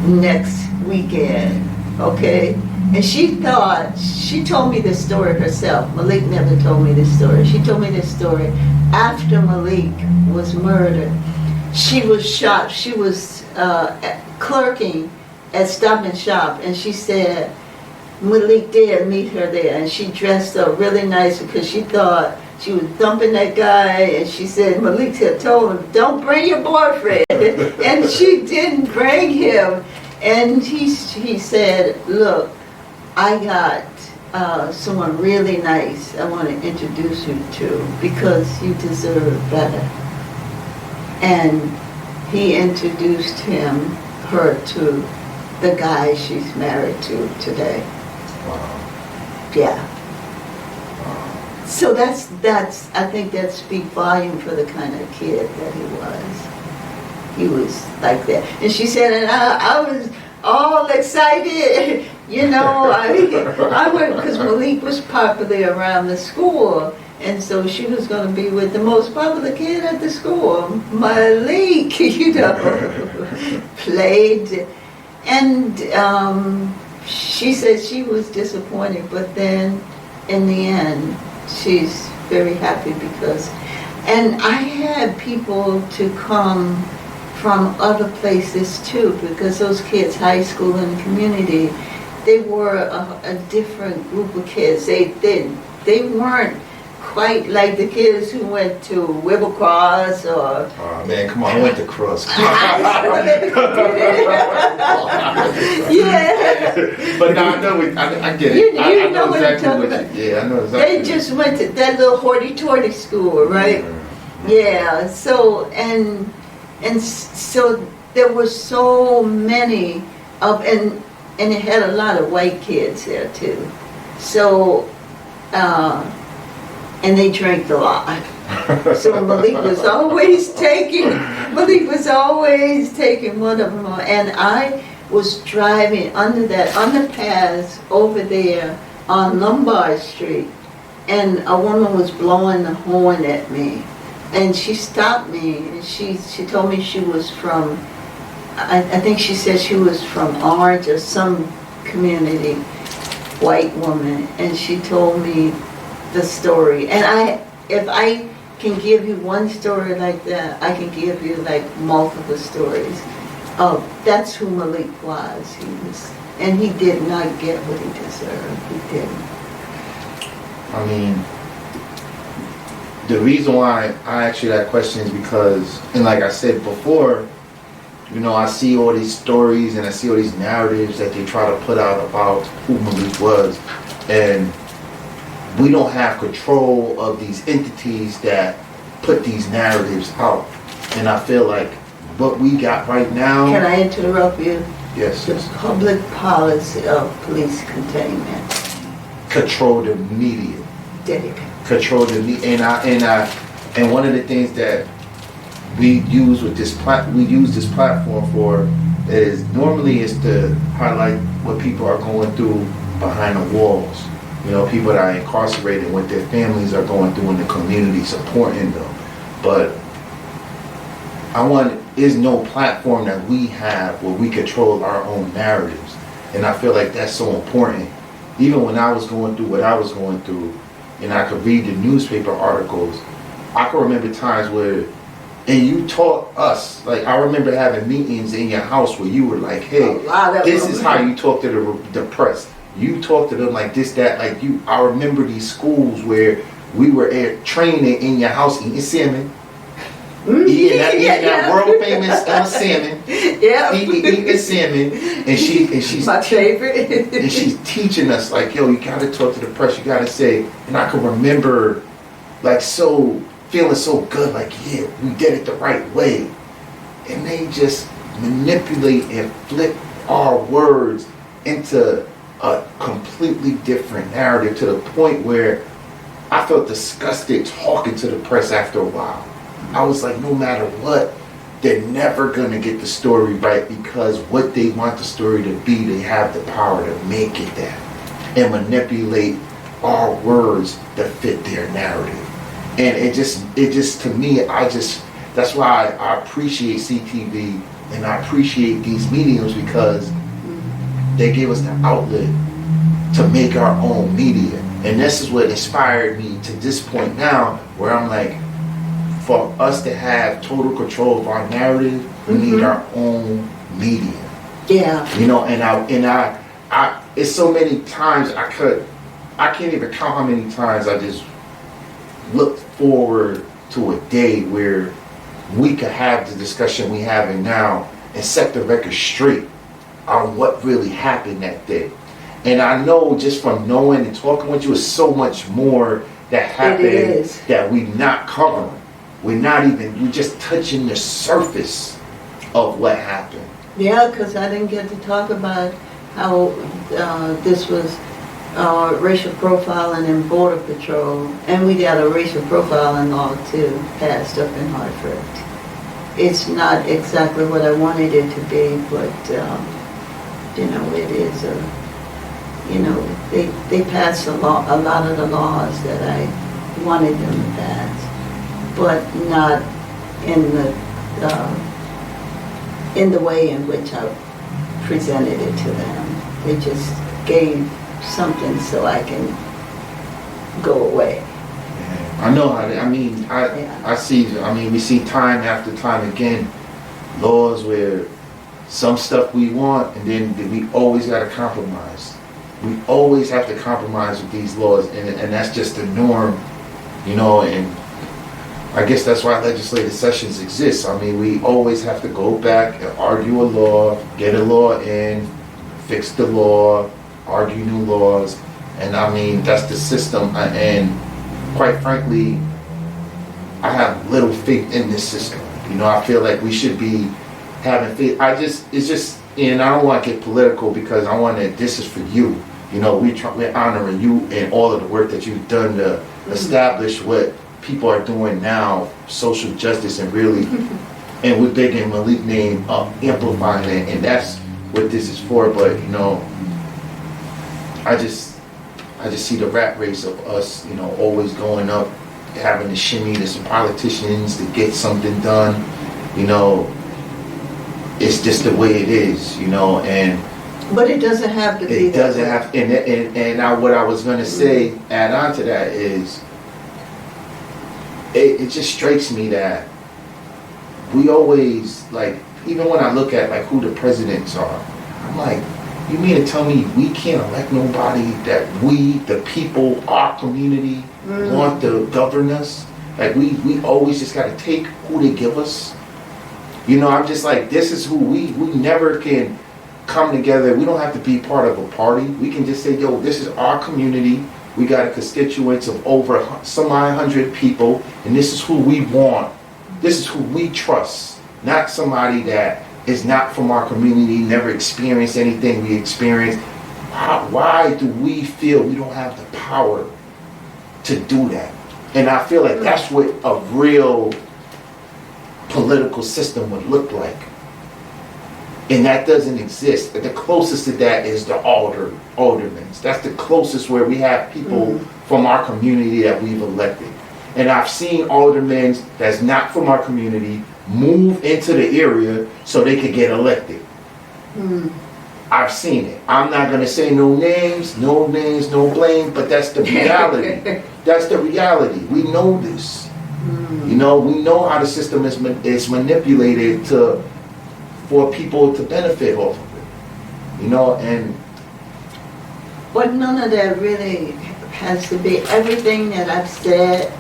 S1: next weekend, okay?" And she told me this story herself. Malik never told me this story. She told me this story after Malik was murdered. She was shocked. She was clerking at Stop and Shop, and she said Malik did meet her there, and she dressed up really nice because she thought she was dumping that guy, and she said Malik had told him, "Don't bring your boyfriend," and she didn't bring him. And he said, "Look, I got someone really nice I want to introduce you to because you deserve better." And he introduced her to the guy she's married to today.
S2: Wow.
S1: Yeah.
S2: Wow.
S1: So that's I think that speaks volume for the kind of kid that he was. He was like that. And she said, and I was all excited, I went because Malik was popular around the school. And so she was going to be with the most popular kid at the school, Malik, played. And she said she was disappointed, but then in the end, she's very happy because, and I had people to come from other places too, because those kids, high school and community, they were a different group of kids. They weren't quite like the kids who went to Wilbercross or...
S2: Oh man, come on, I went to Cross.
S1: Yeah.
S2: But now I know I get it.
S1: You
S2: I
S1: know what I'm
S2: exactly
S1: talking
S2: what
S1: about.
S2: Yeah, I know exactly.
S1: They just went to that little hoity-toity school, right? Yeah, so, and so there were so many of, and it had a lot of white kids there too. So, and they drank a lot. So Malik was always taking one of them. And I was driving under that underpass over there on Lombard Street, and a woman was blowing the horn at me. And she stopped me, and she told me she was from, I think she said she was from Orange or some community, white woman, and she told me the story. And if I can give you one story like that, I can give you like multiple stories. That's who Malik was. And he did not get what he deserved. He didn't.
S2: I mean, the reason why I asked you that question is because, and like I said before, I see all these stories and I see all these narratives that they try to put out about who Malik was, and we don't have control of these entities that put these narratives out. And I feel like what we got right now...
S1: Can I interrupt you?
S2: Yes.
S1: The public policy of police containment.
S2: Control the media.
S1: Dedicate.
S2: Control the media. And one of the things that we use this platform for is normally is to highlight what people are going through behind the walls. you know, people that are incarcerated, what their families are going through in the community, supporting them. But is no platform that we have where we control our own narratives. And I feel like that's so important. Even when I was going through what I was going through, and I could read the newspaper articles, I can remember times where, and you taught us, like I remember having meetings in your house where you were like, hey, this is how you talk to the press. You talk to them like this, that, like you. I remember these schools where we were training in your house eating salmon. Eating that world famous salmon.
S1: Yeah.
S2: Eating salmon. And she's
S1: my favorite.
S2: and she's teaching us like, yo, you gotta talk to the press, you gotta say, and I can remember like feeling so good, like, yeah, we did it the right way. And they just manipulate and flip our words into a completely different narrative to the point where I felt disgusted talking to the press after a while. I was like, no matter what, they're never going to get the story right, because what they want the story to be, they have the power to make it that and manipulate our words that fit their narrative. And it just to me, that's why I appreciate CTV and I appreciate these mediums, because they give us the outlet to make our own media. And this is what inspired me to this point now, where I'm like, for us to have total control of our narrative, we need our own media.
S1: Yeah.
S2: You know, and I it's so many times I can't even count how many times I just look forward to a day where we could have the discussion we having now and set the record straight on what really happened that day. And I know just from knowing and talking with you, is so much more that happened that we're not covering. We're just touching the surface of what happened.
S1: Yeah, because I didn't get to talk about how this was racial profiling in Border Patrol, and we got a racial profiling law too passed up in Hartford. It's not exactly what I wanted it to be, but it is they passed a lot of the laws that I wanted them to pass, but not in the way in which I presented it to them. They just gave something so I can go away.
S2: I know how I see, we see time after time again, laws where some stuff we want, and then we always got to compromise. We always have to compromise with these laws, and that's just the norm, and I guess that's why legislative sessions exist. We always have to go back and argue a law, get a law in, fix the law, argue new laws, and that's the system. And quite frankly, I have little faith in this system. I feel like we should be having faith. And I don't want to get political, because this is for you. We're honoring you and all of the work that you've done to establish what people are doing now, social justice, and really, and we're big in Malik name amplifying it, and that's what this is for. But I just see the rat race of us, always going up, having to shimmy to some politicians to get something done. It's just the way it is, and.
S1: But it doesn't have to be.
S2: It doesn't have, and now what I was going to say, add on to that is, it just strikes me that we always, even when I look at who the presidents are, I'm like, you mean to tell me we can't elect nobody that we, the people, our community, want to govern us? We always just got to take who they give us. I'm just like, this is who we never can come together. We don't have to be part of a party. We can just say, yo, this is our community. We got a constituents of over some 100 people, and this is who we want. This is who we trust, not somebody that is not from our community, never experienced anything we experienced. Why do we feel we don't have the power to do that? And I feel like that's what a real political system would look like. And that doesn't exist. The closest to that is the aldermen. That's the closest where we have people from our community that we've elected. And I've seen aldermen that's not from our community move into the area so they could get elected. I've seen it. I'm not going to say no names, no blame, but that's the reality. That's the reality. We know this. You know, we know how the system is manipulated for people to benefit off of it. You know, and
S1: but none of that really has to be. Everything that I've said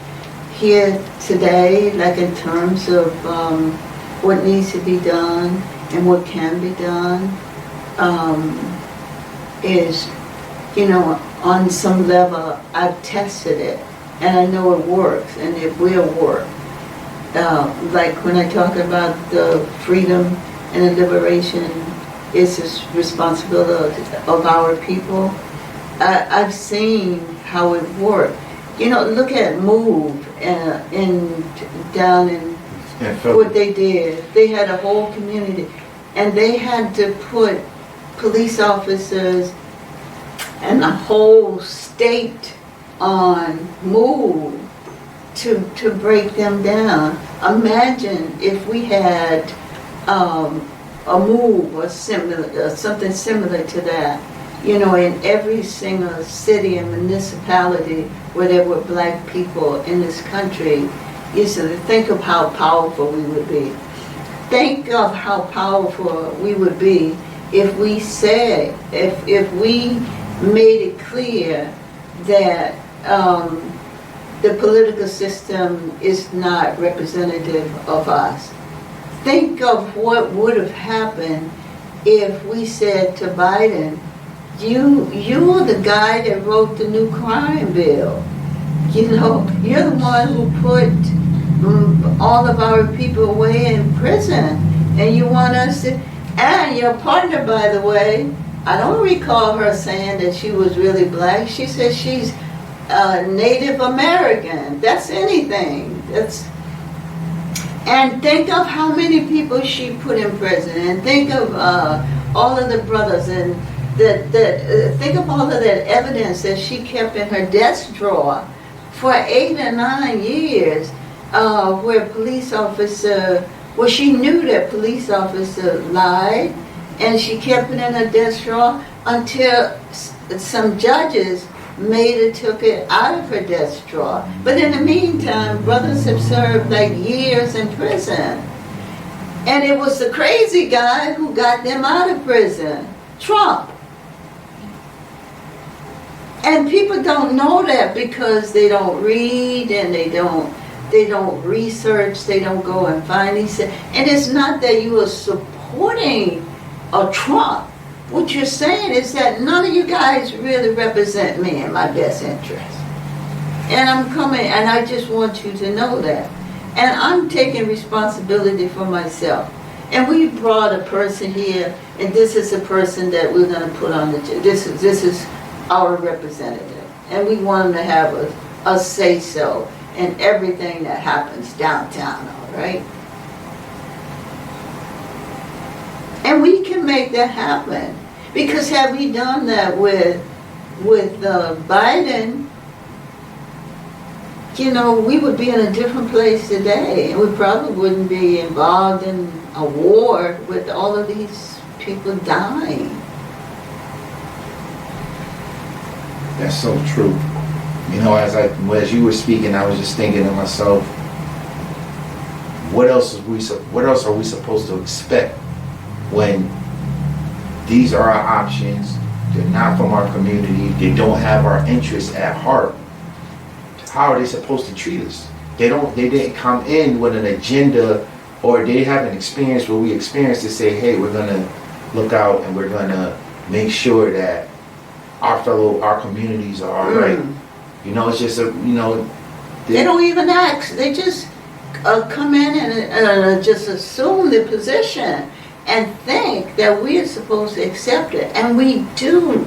S1: here today, like in terms of what needs to be done and what can be done, is, you know, on some level I've tested it and I know it works and it will work. Like when I talk about the freedom and the liberation is this responsibility of our people, I've seen how it worked. You know, look at MOVE down in what they did. They had a whole community and they had to put police officers and the whole state on MOVE to break them down. Imagine if we had a MOVE or something similar to that, you know, in every single city and municipality where there were black people in this country. You should think of how powerful we would be. Think of how powerful we would be if we said, if we made it clear that the political system is not representative of us. Think of what would have happened if we said to Biden, you're the guy that wrote the new crime bill. You know, you're the one who put all of our people away in prison. And you want us to, and your partner, by the way, I don't recall her saying that she was really black. She said she's Native American. That's anything. And think of how many people she put in prison. And think of all of the brothers and think of all of that evidence that she kept in her desk drawer for 8 or 9 years, where police officer, well, she knew that police officer lied, and she kept it in her desk drawer until some judges took it out of her desk drawer. But in the meantime, brothers have served like years in prison. And it was the crazy guy who got them out of prison, Trump. And people don't know that because they don't read and they don't research, they don't go and find these. And it's not that you are supporting a Trump. What you're saying is that none of you guys really represent me in my best interest. And I'm coming, and I just want you to know that. And I'm taking responsibility for myself. And we brought a person here, and this is a person that we're going to put on the, this is our representative. And we want him to have a say-so in everything that happens downtown, all right? And we can make that happen. Because had we done that with Biden, you know, we would be in a different place today. And we probably wouldn't be involved in a war with all of these people dying.
S2: That's so true. You know, as you were speaking, I was just thinking to myself, what else are we supposed to expect when these are our options? They're not from our community. They don't have our interests at heart. How are they supposed to treat us? They didn't come in with an agenda, or they haven't experienced what we experienced to say, hey, we're gonna look out and we're gonna make sure that our communities are all right. You know, it's just they don't even ask. They just come in and just assume the position and think that we're supposed to accept it, and we do.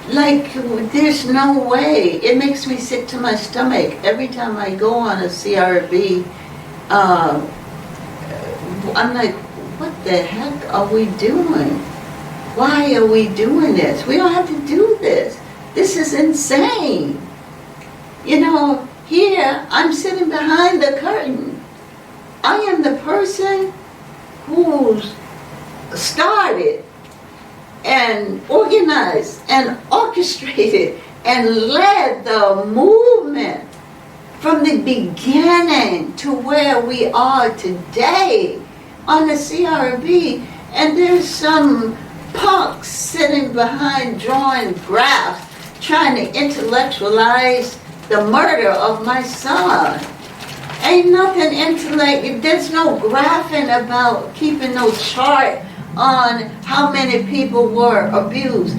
S2: Like, there's no way. It makes me sick to my stomach every time I go on a CRB. I'm like, what
S1: the heck are we doing? Why are we doing this? We don't have to do this. This is insane. You know, here I'm sitting behind the curtain. I am the person who's started and organized and orchestrated and led the movement from the beginning to where we are today on the CRB. And there's some punks sitting behind drawing graphs trying to intellectualize the murder of my son. Ain't nothing there's no graphing about keeping no chart on how many people were abused.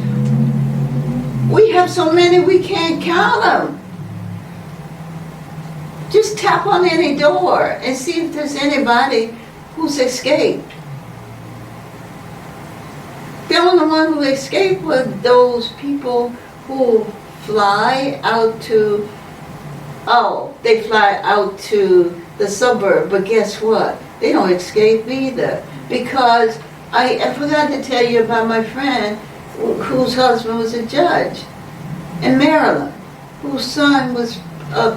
S1: We have so many we can't count them. Just tap on any door and see if there's anybody who's escaped. The only one who escaped were those people who fly out to the suburb, but guess what? They don't escape either. Because I forgot to tell you about my friend whose husband was a judge in Maryland, whose son was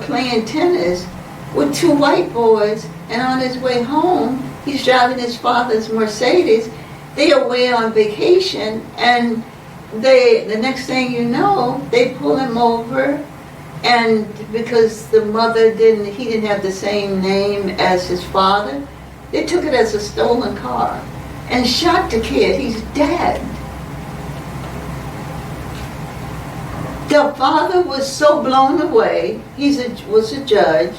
S1: playing tennis with two white boys, and on his way home, he's driving his father's Mercedes. They are away on vacation, and the next thing you know, they pull him over, and because the mother he didn't have the same name as his father, they took it as a stolen car and shot the kid. He's dead. The father was so blown away, was a judge,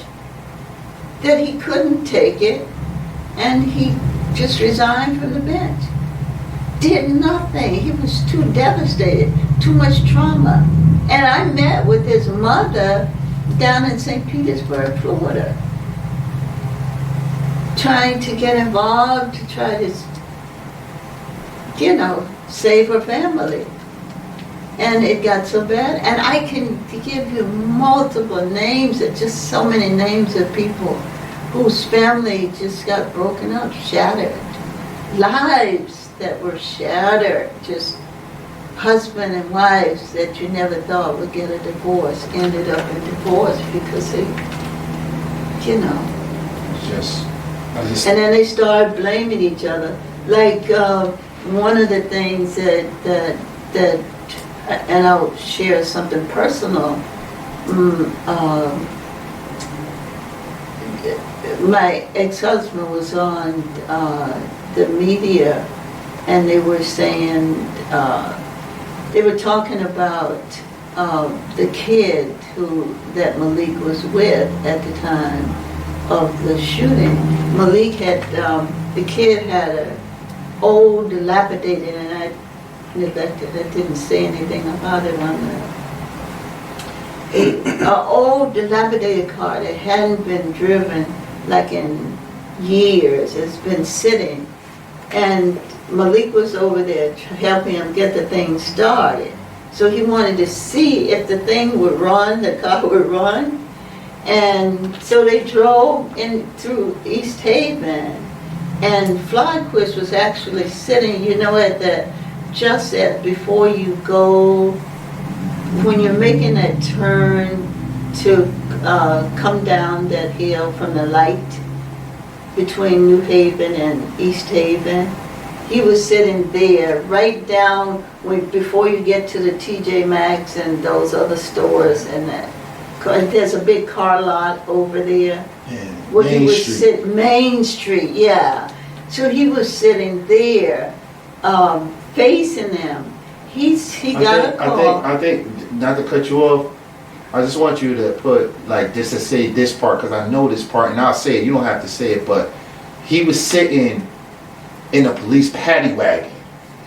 S1: that he couldn't take it, and he just resigned from the bench. Did nothing. He was too devastated, too much trauma. And I met with his mother down in St. Petersburg, Florida, trying to get involved, to try to, save her family. And it got so bad. And I can give you multiple names, just so many names of people whose family just got broken up, shattered. Lives that were shattered, just husband and wives that you never thought would get a divorce, ended up in divorce because they, And then they started blaming each other. Like one of the things that and I'll share something personal. My ex-husband was on the media, and they were saying, they were talking about the kid that Malik was with at the time of the shooting. Malik had, the kid had an old, dilapidated, and I neglected, I didn't say anything about it on an old, dilapidated car that hadn't been driven like in years. It's been sitting. And Malik was over there helping him get the thing started. So he wanted to see if the thing would run, the car would run. And so they drove in through East Haven. And Flyquist was actually sitting, before you go, when you're making that turn to come down that hill from the light between New Haven and East Haven, he was sitting there right down before you get to the TJ Maxx and those other stores, and there's a big car lot over there.
S2: Yeah,
S1: where he would sit, Main Street, yeah. So he was sitting there, facing them. He got a call.
S2: I think, not to cut you off, I just want you to put, just to say this part, because I know this part, and I'll say it, you don't have to say it, but he was sitting in a police paddy wagon.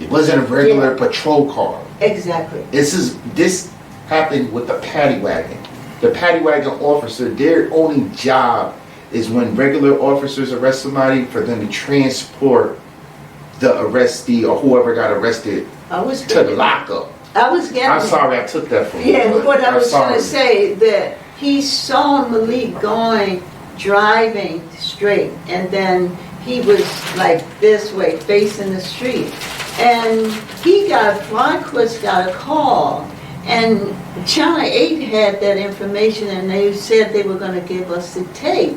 S2: It wasn't a regular patrol car.
S1: Exactly.
S2: This happened with the paddy wagon. The paddy wagon officer, their only job is when regular officers arrest somebody, for them to transport the arrestee or whoever got arrested to the lockup. I'm sorry I took that from you.
S1: Yeah, what I was going to say, that he saw Malik driving straight, and then he was like this way, facing the street. And Flyquist got a call, and Channel 8 had that information, and they said they were going to give us the tape.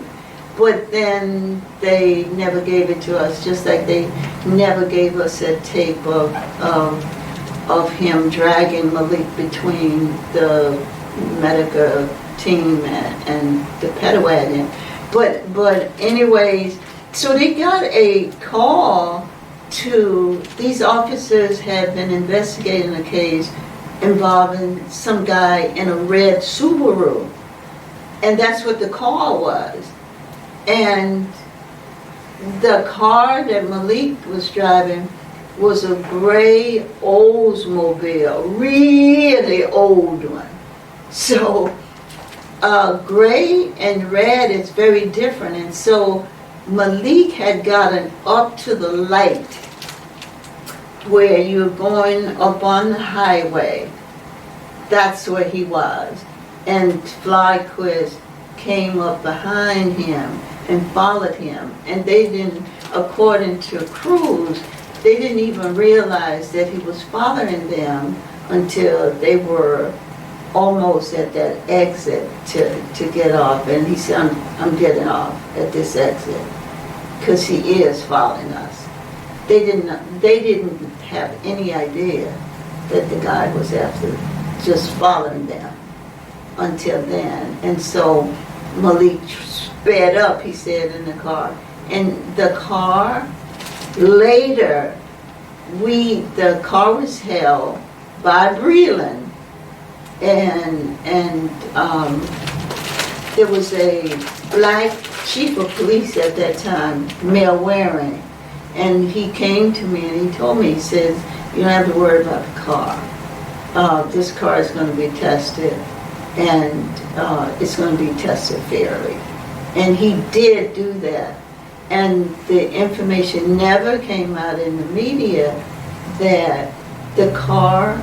S1: But then they never gave it to us, just like they never gave us a tape of him dragging Malik between the Medica team and the Petawagon. But anyways, so they got a call to, these officers had been investigating a case involving some guy in a red Subaru. And that's what the call was. And the car that Malik was driving was a gray Oldsmobile, really old one. So gray and red is very different. And so Malik had gotten up to the light where you're going up on the highway. That's where he was. And Flyquist came up behind him and followed him. And they didn't, according to Cruz, they didn't even realize that he was following them until they were almost at that exit to get off. And he said, I'm getting off at this exit, because he is following us. They didn't have any idea that the guy was after just following them until then. And so Malik sped up, he said, in the car. And the car, later, the car was held by Breland. And there was a black chief of police at that time, Mel Waring. And he came to me and he told me, he says, you don't have to worry about the car. This car is going to be tested, and it's going to be tested fairly. And he did do that. And the information never came out in the media that the car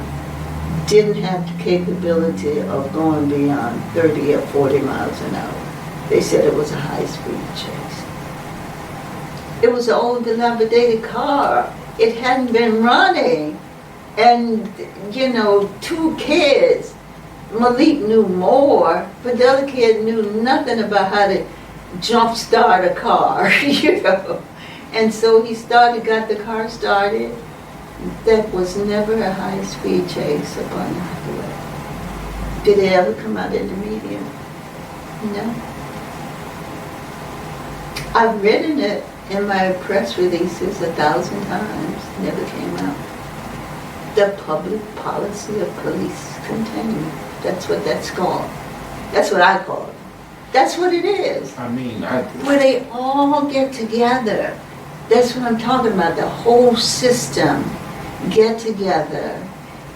S1: didn't have the capability of going beyond 30 or 40 miles an hour. They said it was a high-speed chase. It was an old dilapidated car. It hadn't been running. And, you know, two kids, Malik knew more, but the other kid knew nothing about how to jump start a car, you know. And so he got the car started. That was never a high-speed chase upon the highway. Did it ever come out in the media? No. I've written it in my press releases 1,000 times. Never came out. The public policy of police containment. That's what that's called. That's what I call it. That's what it is.
S2: I mean,
S1: where they all get together. That's what I'm talking about. The whole system get together,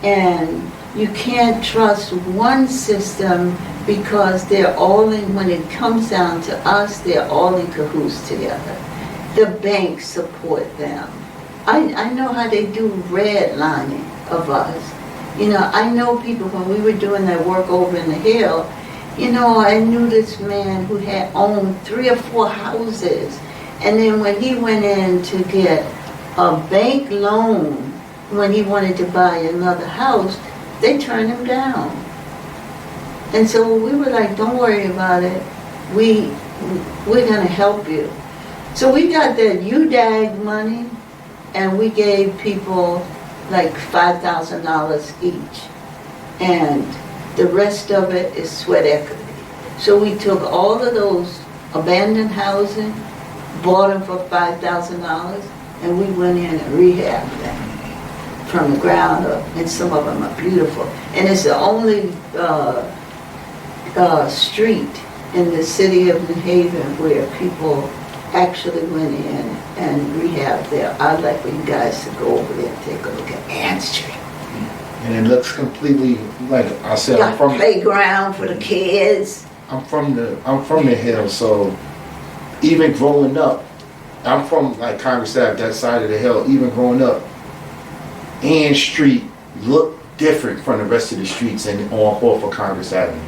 S1: and you can't trust one system because they're all in, when it comes down to us, they're all in cahoots together. The banks support them. I know how they do redlining of us. You know, I know people, when we were doing that work over in the Hill, you know, I knew this man who had owned 3 or 4 houses. And then when he went in to get a bank loan, when he wanted to buy another house, they turned him down. And so we were like, don't worry about it. We're going to help you. So we got that UDAG money, and we gave people like $5,000 each. And the rest of it is sweat equity. So we took all of those abandoned housing, bought them for $5,000, and we went in and rehabbed them from the ground up. And some of them are beautiful. And it's the only street in the city of New Haven where people actually went in and rehabbed there. I'd like for you guys to go over there and take a look at Ann Street.
S2: And it looks completely, like I said,
S1: got a playground for the kids.
S2: I'm from the Hill, so even growing up, I'm from like Congress Ave, that side of the hill. Even growing up, Ann Street looked different from the rest of the streets on off of Congress Avenue.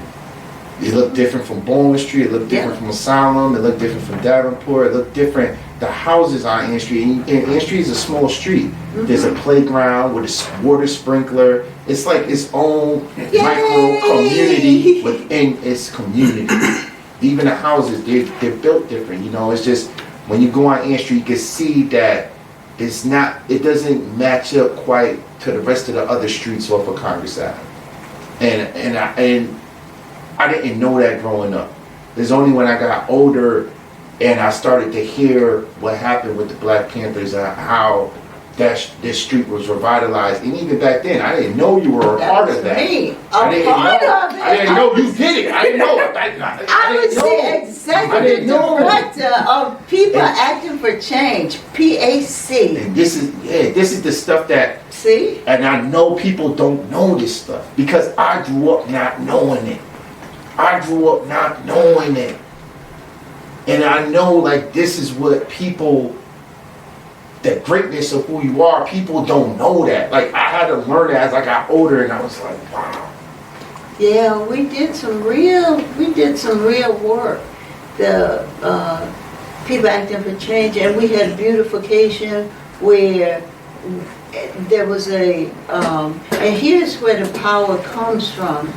S2: It looked different from Bowling Street. It looked different from Asylum. It looked different from Davenport. It looked different the houses on Ann Street, and Ann Street is a small street. There's a playground with a water sprinkler. It's like its own micro community within its community. Even the houses, they're built different. You know, it's just when you go on Ann Street, you can see that it doesn't match up quite to the rest of the other streets off of Congress Ave. And I didn't know that growing up. It's only when I got older and I started to hear what happened with the Black Panthers and how this street was revitalized. And even back then, I didn't know you were a part of that. I didn't know you did it. I didn't know.
S1: I was the executive director of People Acting for Change, PAC.
S2: And this is the stuff that,
S1: see?
S2: And I know people don't know this stuff because I grew up not knowing it. And I know, like, this is what people, the greatness of who you are, people don't know that. Like, I had to learn it as I got older, and I was like, wow.
S1: Yeah, we did some real work. The People Acting for Change, and we had beautification where there was and here's where the power comes from.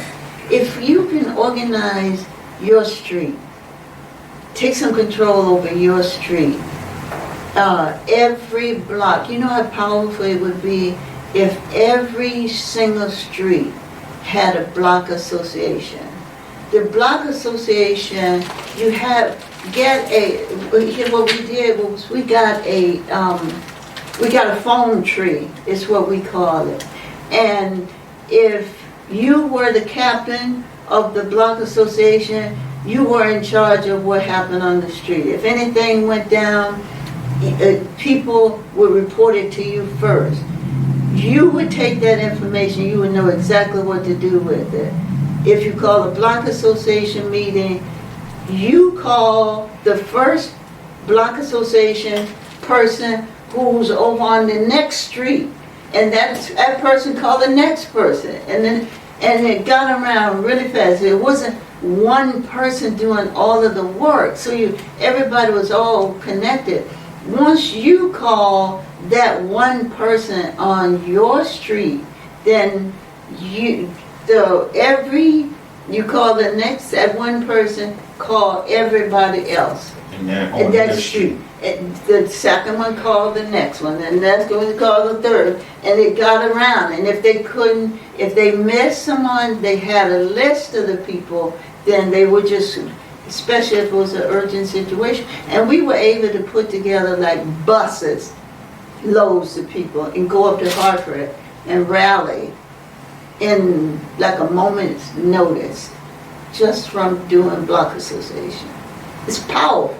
S1: If you can organize your street, take some control over your street, every block, you know how powerful it would be if every single street had a block association. The block association, what we did was we got a phone tree, is what we call it. And if you were the captain of the block association, you were in charge of what happened on the street. If anything went down, people would report it to you first. You would take that information, you would know exactly what to do with it. If you call a block association meeting, you call the first block association person who's over on the next street, and that person called the next person, and it got around really fast. It wasn't one person doing all of the work, so everybody was all connected. Once you call that one person on your street, then you call the next, that one person, call everybody else.
S2: And then
S1: And that's the street. The second one called the next one, and that's going to call the third, and it got around. And if they missed someone, they had a list of the people, then they would just, especially if it was an urgent situation. And we were able to put together like buses, loads of people, and go up to Hartford and rally in like a moment's notice, just from doing block association. It's powerful.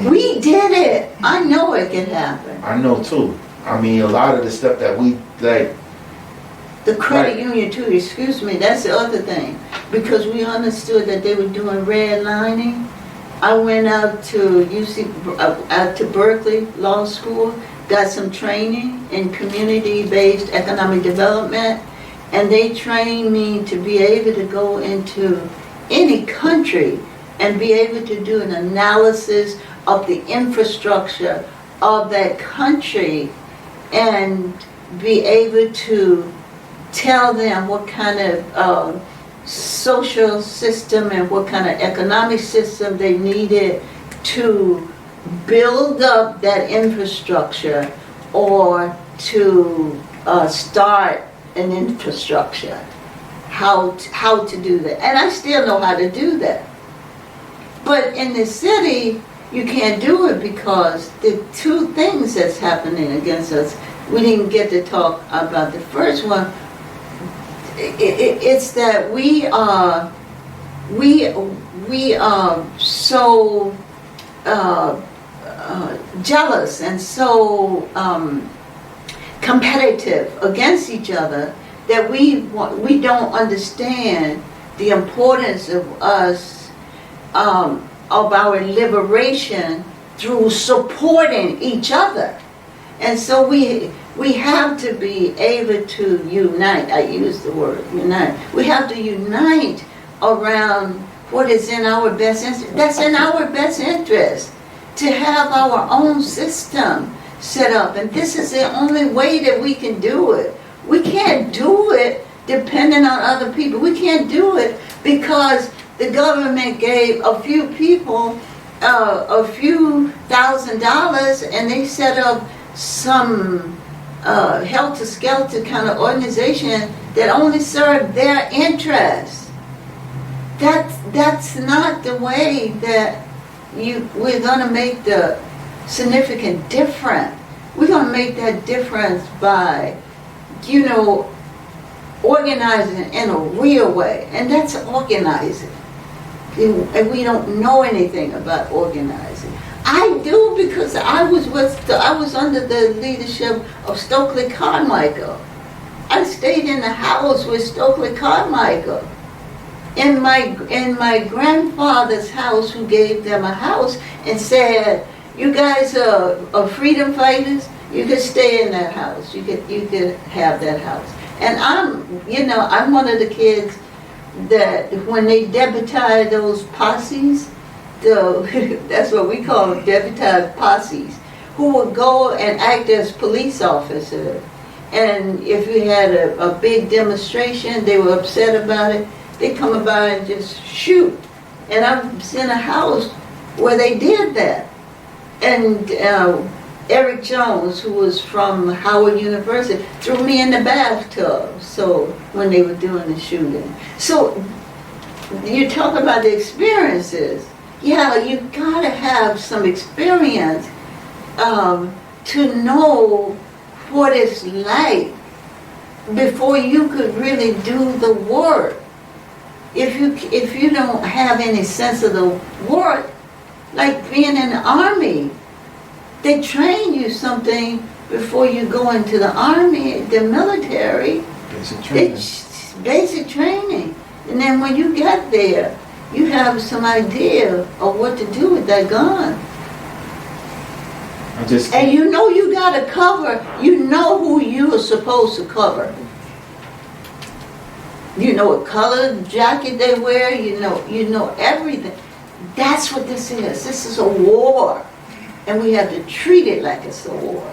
S1: We did it. I know it can happen.
S2: I know too. I mean, a lot of the stuff that we like.
S1: The credit union too, excuse me, that's the other thing. Because we understood that they were doing redlining. I went out to out to Berkeley Law School, got some training in community-based economic development, and they trained me to be able to go into any country and be able to do an analysis of the infrastructure of that country and be able to tell them what kind of social system and what kind of economic system they needed to build up that infrastructure or to start an infrastructure, how to do that. And I still know how to do that. But in the city, you can't do it because the two things that's happening against us, we didn't get to talk about the first one. It's that we are so jealous and so competitive against each other that we don't understand the importance of us of our liberation through supporting each other. And so we have to be able to unite. I use the word unite. We have to unite around what is in our best interest. That's in our best interest to have our own system set up. And this is the only way that we can do it. We can't do it depending on other people. We can't do it because the government gave a few people a few $1,000s and they set up some helter-skelter kind of organization that only served their interests. That's not the way that we're going to make the significant difference. We're going to make that difference by, organizing in a real way. And that's organizing. And we don't know anything about organizing. I do because I was under the leadership of Stokely Carmichael. I stayed in the house with Stokely Carmichael. In my grandfather's house, who gave them a house and said, "You guys are freedom fighters. You could stay in that house. You could have that house." And I'm one of the kids that when they deputized those posses, that's what we call them, deputized posses, who would go and act as police officers. And if you had a big demonstration, they were upset about it, they'd come about and just shoot. And I was in a house where they did that. And Eric Jones, who was from Howard University, threw me in the bathtub. So when they were doing the shooting. So you talk about the experiences. Yeah, you gotta have some experience to know what it's like before you could really do the work. If you don't have any sense of the work, like being in the Army, they train you something before you go into the Army, the military.
S2: Basic training.
S1: It's basic training. And then when you get there, you have some idea of what to do with that gun. And you gotta cover, you know who you are supposed to cover. You know what color jacket they wear, you know everything. That's what this is. This is a war. And we have to treat it like it's a war.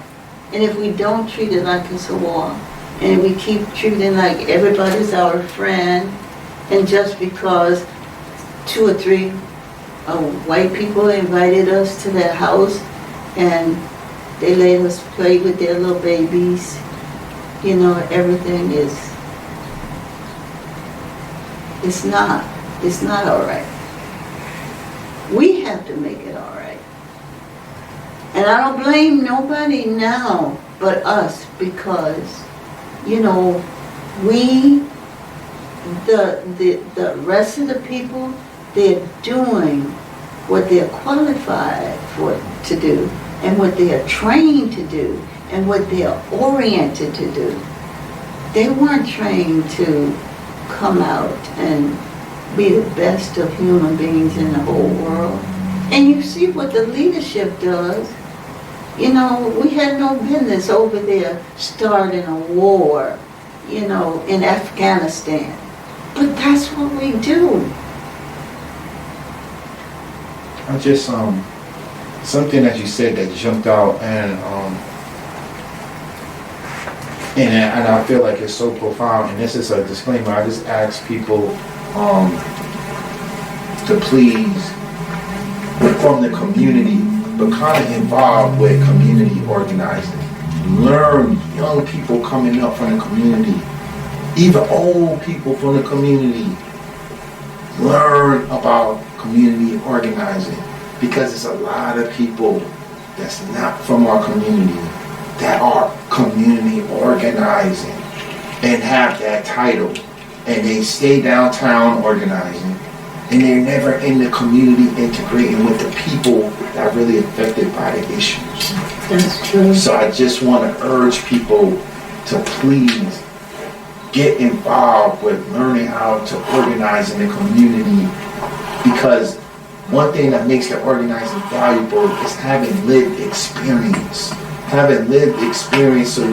S1: And if we don't treat it like it's a war, and we keep treating like everybody's our friend, and just because 2 or 3 white people invited us to their house and they let us play with their little babies, everything is, it's not all right. We have to make it all right. And I don't blame nobody now but us, because, the rest of the people, they're doing what they're qualified to do, and what they are trained to do, and what they are oriented to do. They weren't trained to come out and be the best of human beings in the whole world. And you see what the leadership does. We had no business over there starting a war, in Afghanistan. But that's what we do.
S2: I just something that you said that jumped out, and I feel like it's so profound. And this is a disclaimer. I just ask people to please, from the community, become involved with community organizing. Learn, young people coming up from the community, even old people from the community. Learn about community organizing, because there's a lot of people that's not from our community that are community organizing and have that title, and they stay downtown organizing, and they're never in the community integrating with the people that are really affected by the issues.
S1: That's true.
S2: So I just want to urge people to please get involved with learning how to organize in the community, because one thing that makes the organizing valuable is having lived experience, having lived experience, so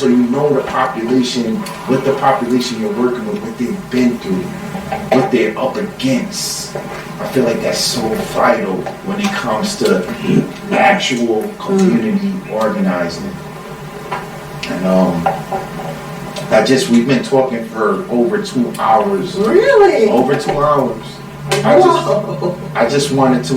S2: you know the population, what the population you're working with, what they've been through, what they're up against. I feel like that's so vital when it comes to actual community organizing. And we've been talking for over 2 hours.
S1: Really?
S2: Over 2 hours.
S1: Whoa.
S2: I just wanted to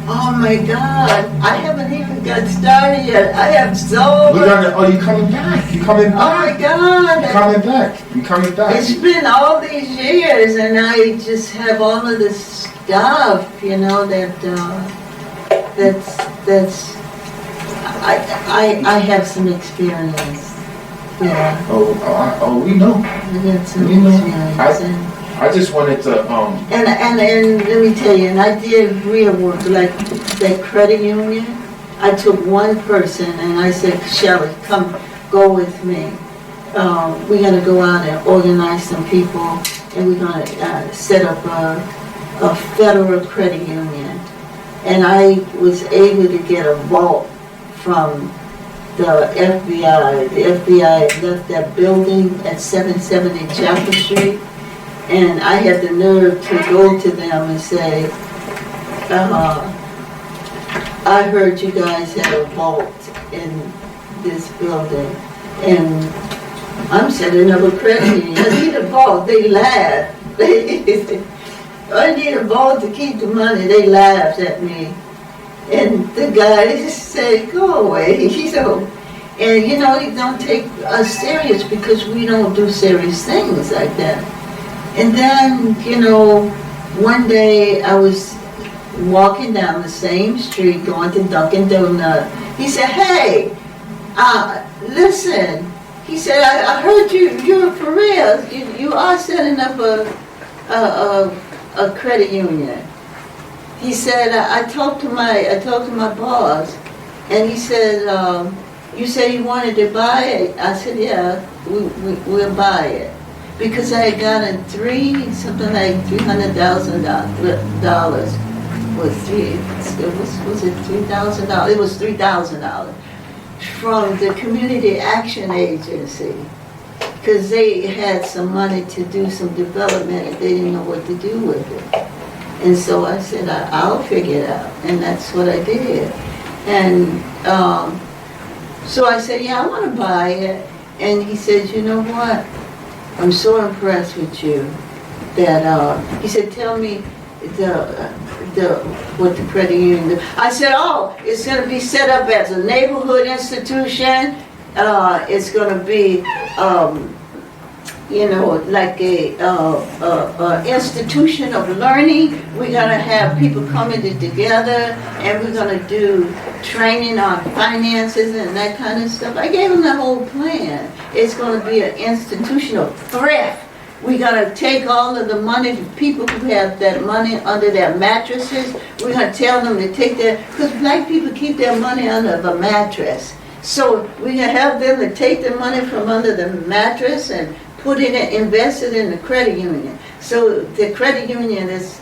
S1: Oh my God! I haven't even got started yet. I have so.
S2: you coming back? You coming
S1: Oh my
S2: back?
S1: God!
S2: You coming back? You coming back?
S1: It's been all these years, and I just have all of this stuff, you know, that's. I have some experience. Yeah.
S2: Oh, we know.
S1: I got some
S2: We know.
S1: experience.
S2: I just wanted to
S1: And let me tell you, and I did real work, like that credit union. I took one person and I said, Shelley, come, go with me. We're gonna go out and organize some people, and we're gonna set up a federal credit union. And I was able to get a vault from the FBI. The FBI left that building at 770 Chapel Street. And I had the nerve to go to them and say, I heard you guys had a vault in this building, and I'm setting up a credit union. I need a vault. They laughed. I need a vault to keep the money. They laughed at me. And the guy said, go away, you know. And you know, they don't take us serious because we don't do serious things like that. And then, you know, one day I was walking down the same street going to Dunkin' Donut. He said, hey, listen. He said, I heard you're for real. You are setting up a credit union. He said, I talked to my boss, and he said, you said you wanted to buy it. I said, yeah, we'll buy it. Because I had gotten something like $300,000. Was it $3,000? It was $3,000 from the Community Action Agency, because they had some money to do some development and they didn't know what to do with it. And so I said, I'll figure it out, and that's what I did. And so I said, yeah, I want to buy it. And he said, you know what? I'm so impressed with you that he said, tell me what the credit union. I said, oh, it's going to be set up as a neighborhood institution. It's going to be, you know, like a institution of learning. We're going to have people coming together, and we're going to do training on finances and that kind of stuff. I gave them the whole plan. It's going to be an institution of thrift. We're going to take all of the money, the people who have that money under their mattresses, we're going to tell them to take their, because black people keep their money under the mattress. So we're going to have them to take the money from under the mattress and put it in, invest it in the credit union. So the credit union has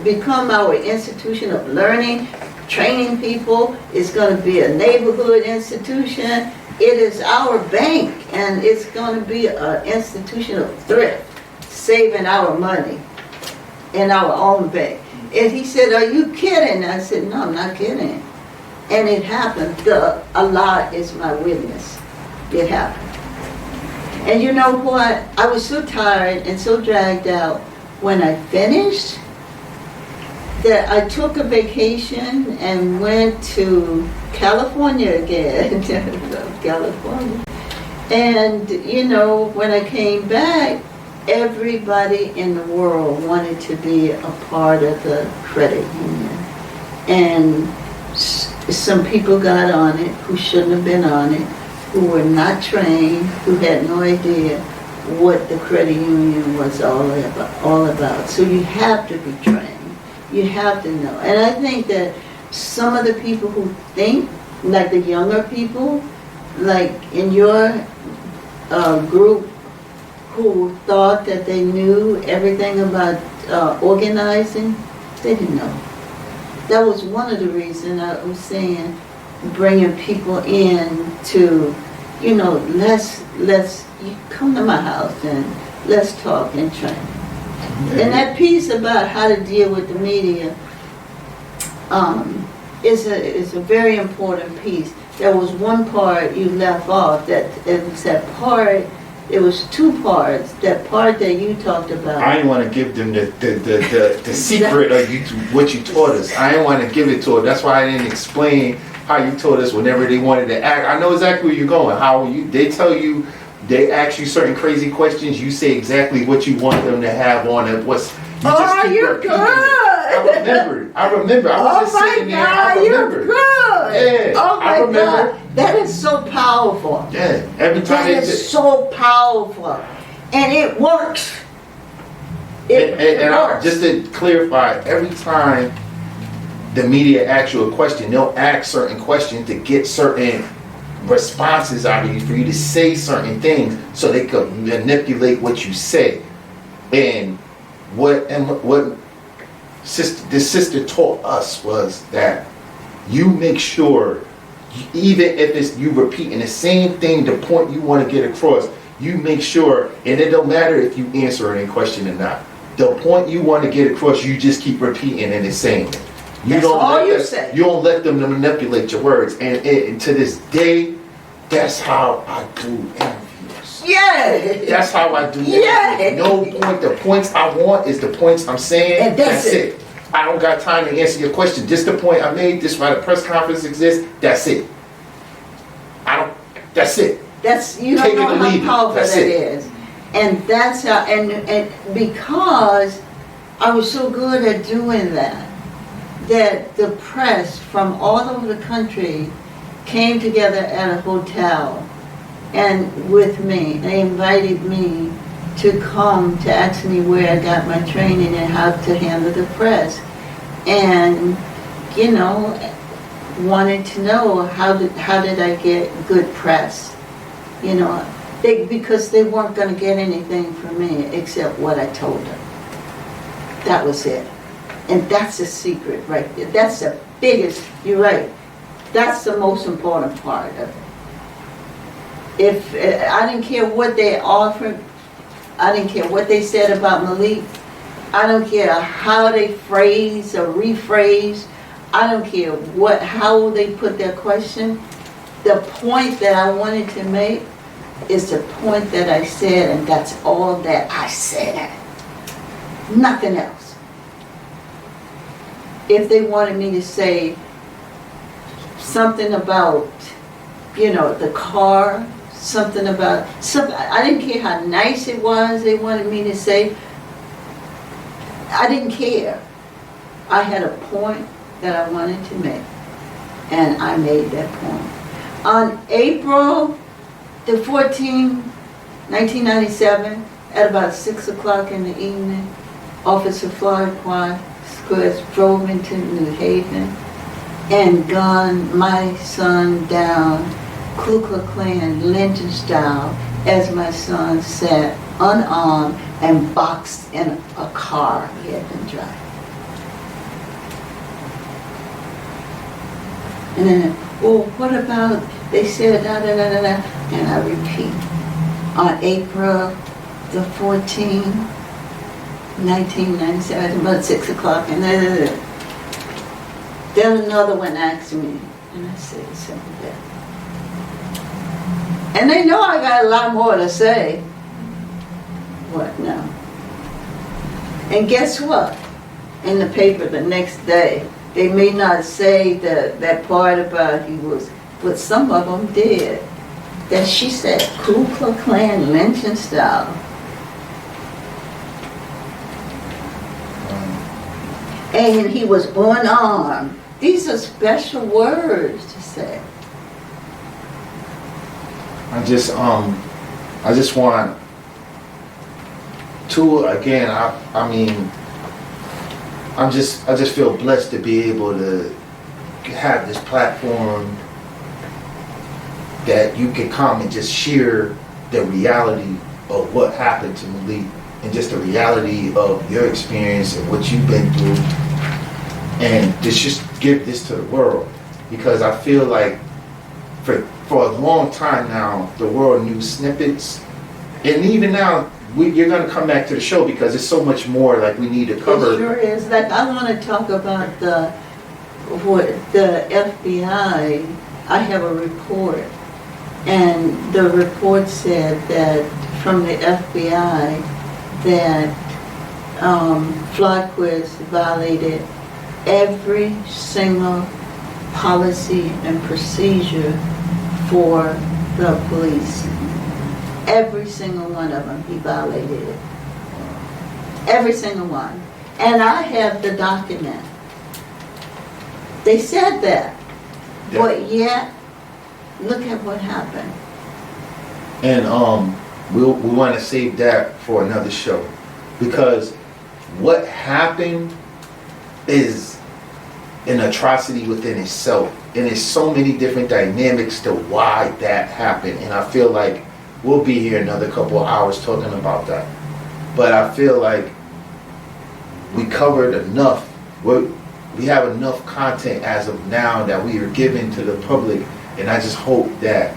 S1: become our institution of learning, training people. It's going to be a neighborhood institution. It is our bank, and it's going to be an institution of thrift, saving our money in our own bank. And he said, are you kidding? I said, no, I'm not kidding. And it happened. Allah is my witness. It happened. And you know what? I was so tired and so dragged out when I finished that I took a vacation and went to California again. California. And, you know, when I came back, everybody in the world wanted to be a part of the credit union. And some people got on it who shouldn't have been on it, who were not trained, who had no idea what the credit union was all about. So you have to be trained. You have to know. And I think that some of the people who think, like the younger people, like in your group, who thought that they knew everything about organizing, they didn't know. That was one of the reasons I was saying, bringing people in to, let's you come to my house and let's talk and train. And that piece about how to deal with the media is a very important piece. There was one part you left off that it was that part. It was two parts. That part that you talked about.
S2: I didn't want to give them the secret of what you taught us. I didn't want to give it to them. That's why I didn't explain how you taught us whenever they wanted to act. I know exactly where you're going. They tell you, they ask you certain crazy questions. You say exactly what you want them to have on it.
S1: You're good.
S2: I remember. I was just sitting there. I remember.
S1: You're good.
S2: Yeah.
S1: Oh my
S2: I remember.
S1: God. That is so powerful.
S2: Yeah. Every time
S1: that is so powerful. And it works. It works.
S2: Just to clarify, every time the media asks you a question, they'll ask certain questions to get certain responses out of you, for you to say certain things so they could manipulate what you say. And what the sister taught us was that you make sure, even if it's you repeating the same thing, the point you want to get across, you make sure, and it don't matter if you answer any question or not, the point you want to get across, you just keep repeating and it's saying it. You don't let them manipulate your words. And to this day, that's how I do interviews.
S1: Yeah.
S2: That's how I do interviews.
S1: Yeah.
S2: No point. The points I want is the points I'm saying.
S1: And that's it.
S2: I don't got time to answer your question. Just the point I made. This is why the press conference exists. That's it. That's it.
S1: You don't know how powerful that is. And that's how, and because I was so good at doing that the press from all over the country came together at a hotel and with me. They invited me to come to ask me where I got my training and how to handle the press. And, wanted to know how did I get good press. Because they weren't going to get anything from me except what I told them. That was it. And that's the secret right there. That's the biggest, you're right. That's the most important part of it. If I didn't care what they offered, I didn't care what they said about Malik, I don't care how they phrase or rephrase, I don't care how they put their question. The point that I wanted to make is the point that I said, and that's all that I said. Nothing else. If they wanted me to say something about, the car, something, I didn't care how nice it was they wanted me to say. I didn't care. I had a point that I wanted to make, and I made that point. On April the 14th, 1997, at about 6 o'clock in the evening, Officer Farquhar drove into New Haven and gunned my son down, Ku Klux Klan lynching style, as my son sat unarmed and boxed in a car he had been driving. And then, what about, they said da da da da da, and I repeat, on April the 14th, 1997, about 6 o'clock, and then another one asked me, and I said something like that. And they know I got a lot more to say. What now? And guess what? In the paper the next day, they may not say that part about he was, but some of them did. That she said Ku Klux Klan lynching style. And he was unarmed. These are special words to say.
S2: I just want to, again, I just feel blessed to be able to have this platform that you can come and just share the reality of what happened to Malik and just the reality of your experience and what you've been through, and just give this to the world. because I feel like for a long time now, the world knew snippets, and even now, you're going to come back to the show because it's so much more like we need to cover.
S1: It sure is. Like, I want to talk about the FBI. I have a report, and the report said that from the FBI that Flyquist violated every single policy and procedure for the police. Every single one of them, he violated it. Every single one. And I have the document. They said that.
S2: Yeah.
S1: But yet, look at what happened.
S2: And we want to save that for another show, because what happened is an atrocity within itself, and there's so many different dynamics to why that happened, and I feel like we'll be here another couple of hours talking about that. But I feel like we covered enough. We have enough content as of now that we are giving to the public, and I just hope that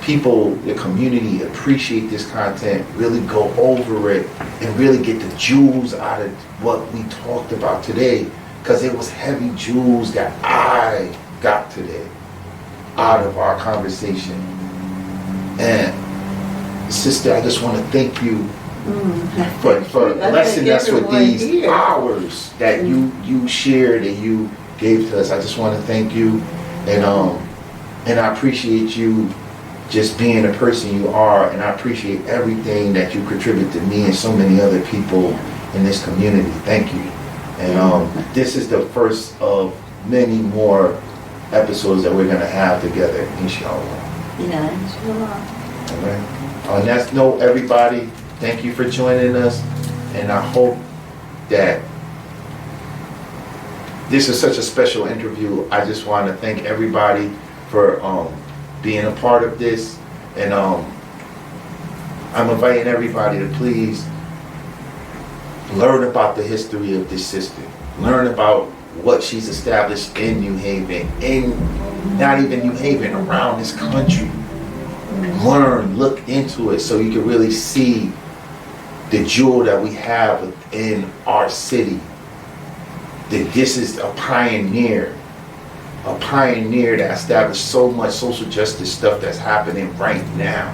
S2: people, the community, appreciate this content, really go over it, and really get the jewels out of what we talked about today, because it was heavy jewels that I got today out of our conversation. And sister, I just want to thank you for blessing us with these hours that you shared and you gave to us. I just want to thank you, and I appreciate you just being the person you are, and I appreciate everything that you contribute to me and so many other people in this community. Thank you. And this is the first of many more episodes that we're going to have together, inshallah.
S1: Yeah, inshallah.
S2: All right. On that note, everybody, thank you for joining us, and I hope that this is such a special interview. I just want to thank everybody for being a part of this, and I'm inviting everybody to please learn about the history of this sister, learn about what she's established in New Haven, in not even New Haven, around this country. Learn, look into it, so you can really see the jewel that we have within our city. That this is a pioneer that established so much social justice stuff that's happening right now.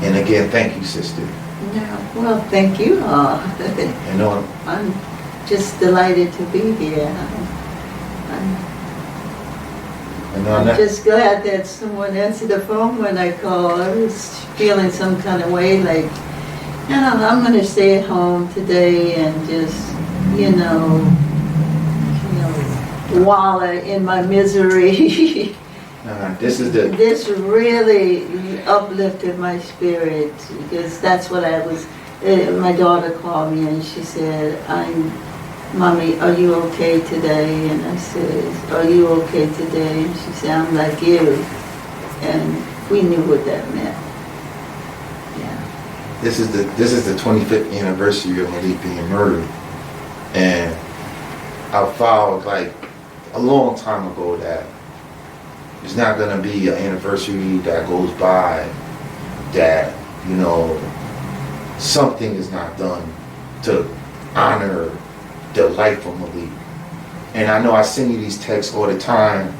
S2: And again, thank you, sister.
S1: Yeah, well, thank you all.
S2: And
S1: I'm just delighted to be here. I'm just glad that someone answered the phone when I called. I was feeling some kind of way, like, I'm going to stay at home today and just, wallow in my misery.
S2: This
S1: really uplifted my spirit, because that's what I was. My daughter called me and she said, Mommy, are you okay today? And I said, are you okay today? And she said, I'm like you. And we knew what that meant. Yeah.
S2: This is the 25th anniversary of Malik being murdered. And I vowed like a long time ago that there's not going to be an anniversary that goes by that, something is not done to honor the life of Malik. And I know I send you these texts all the time,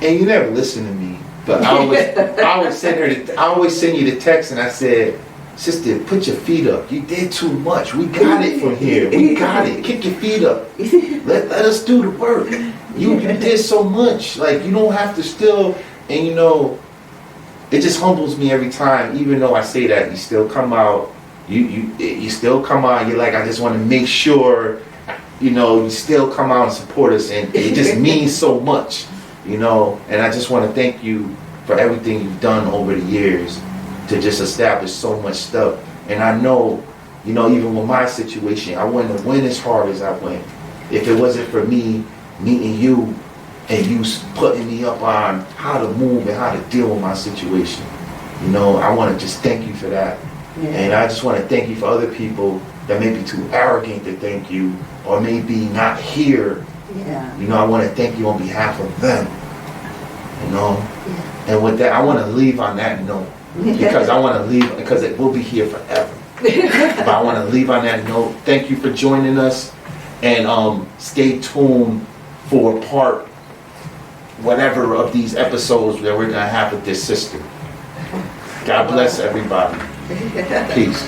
S2: and you never listen to me, but I always send you the text, and I said, sister, put your feet up. You did too much. We got it from here. We got it. Kick your feet up. Let us do the work. You did so much. Like, you don't have to still, and it just humbles me every time, even though I say that, you still come out. You still come out. You're like, I just want to make sure, you still come out and support us, and it just means so much, and I just want to thank you for everything you've done over the years to just establish so much stuff. And I know, even with my situation, I wouldn't have went as hard as I went if it wasn't for me meeting you and you putting me up on how to move and how to deal with my situation. I want to just thank you for that. Yeah. And I just want to thank you for other people that may be too arrogant to thank you, or maybe not hear
S1: Yeah.
S2: You know, I want to thank you on behalf of them. You know,
S1: Yeah.
S2: and with that, I want to leave on that note because I want to leave because it will be here forever. But I want to leave on that note. Thank you for joining us, and stay tuned for part whatever of these episodes that we're gonna have with this sister. God bless everybody. Peace.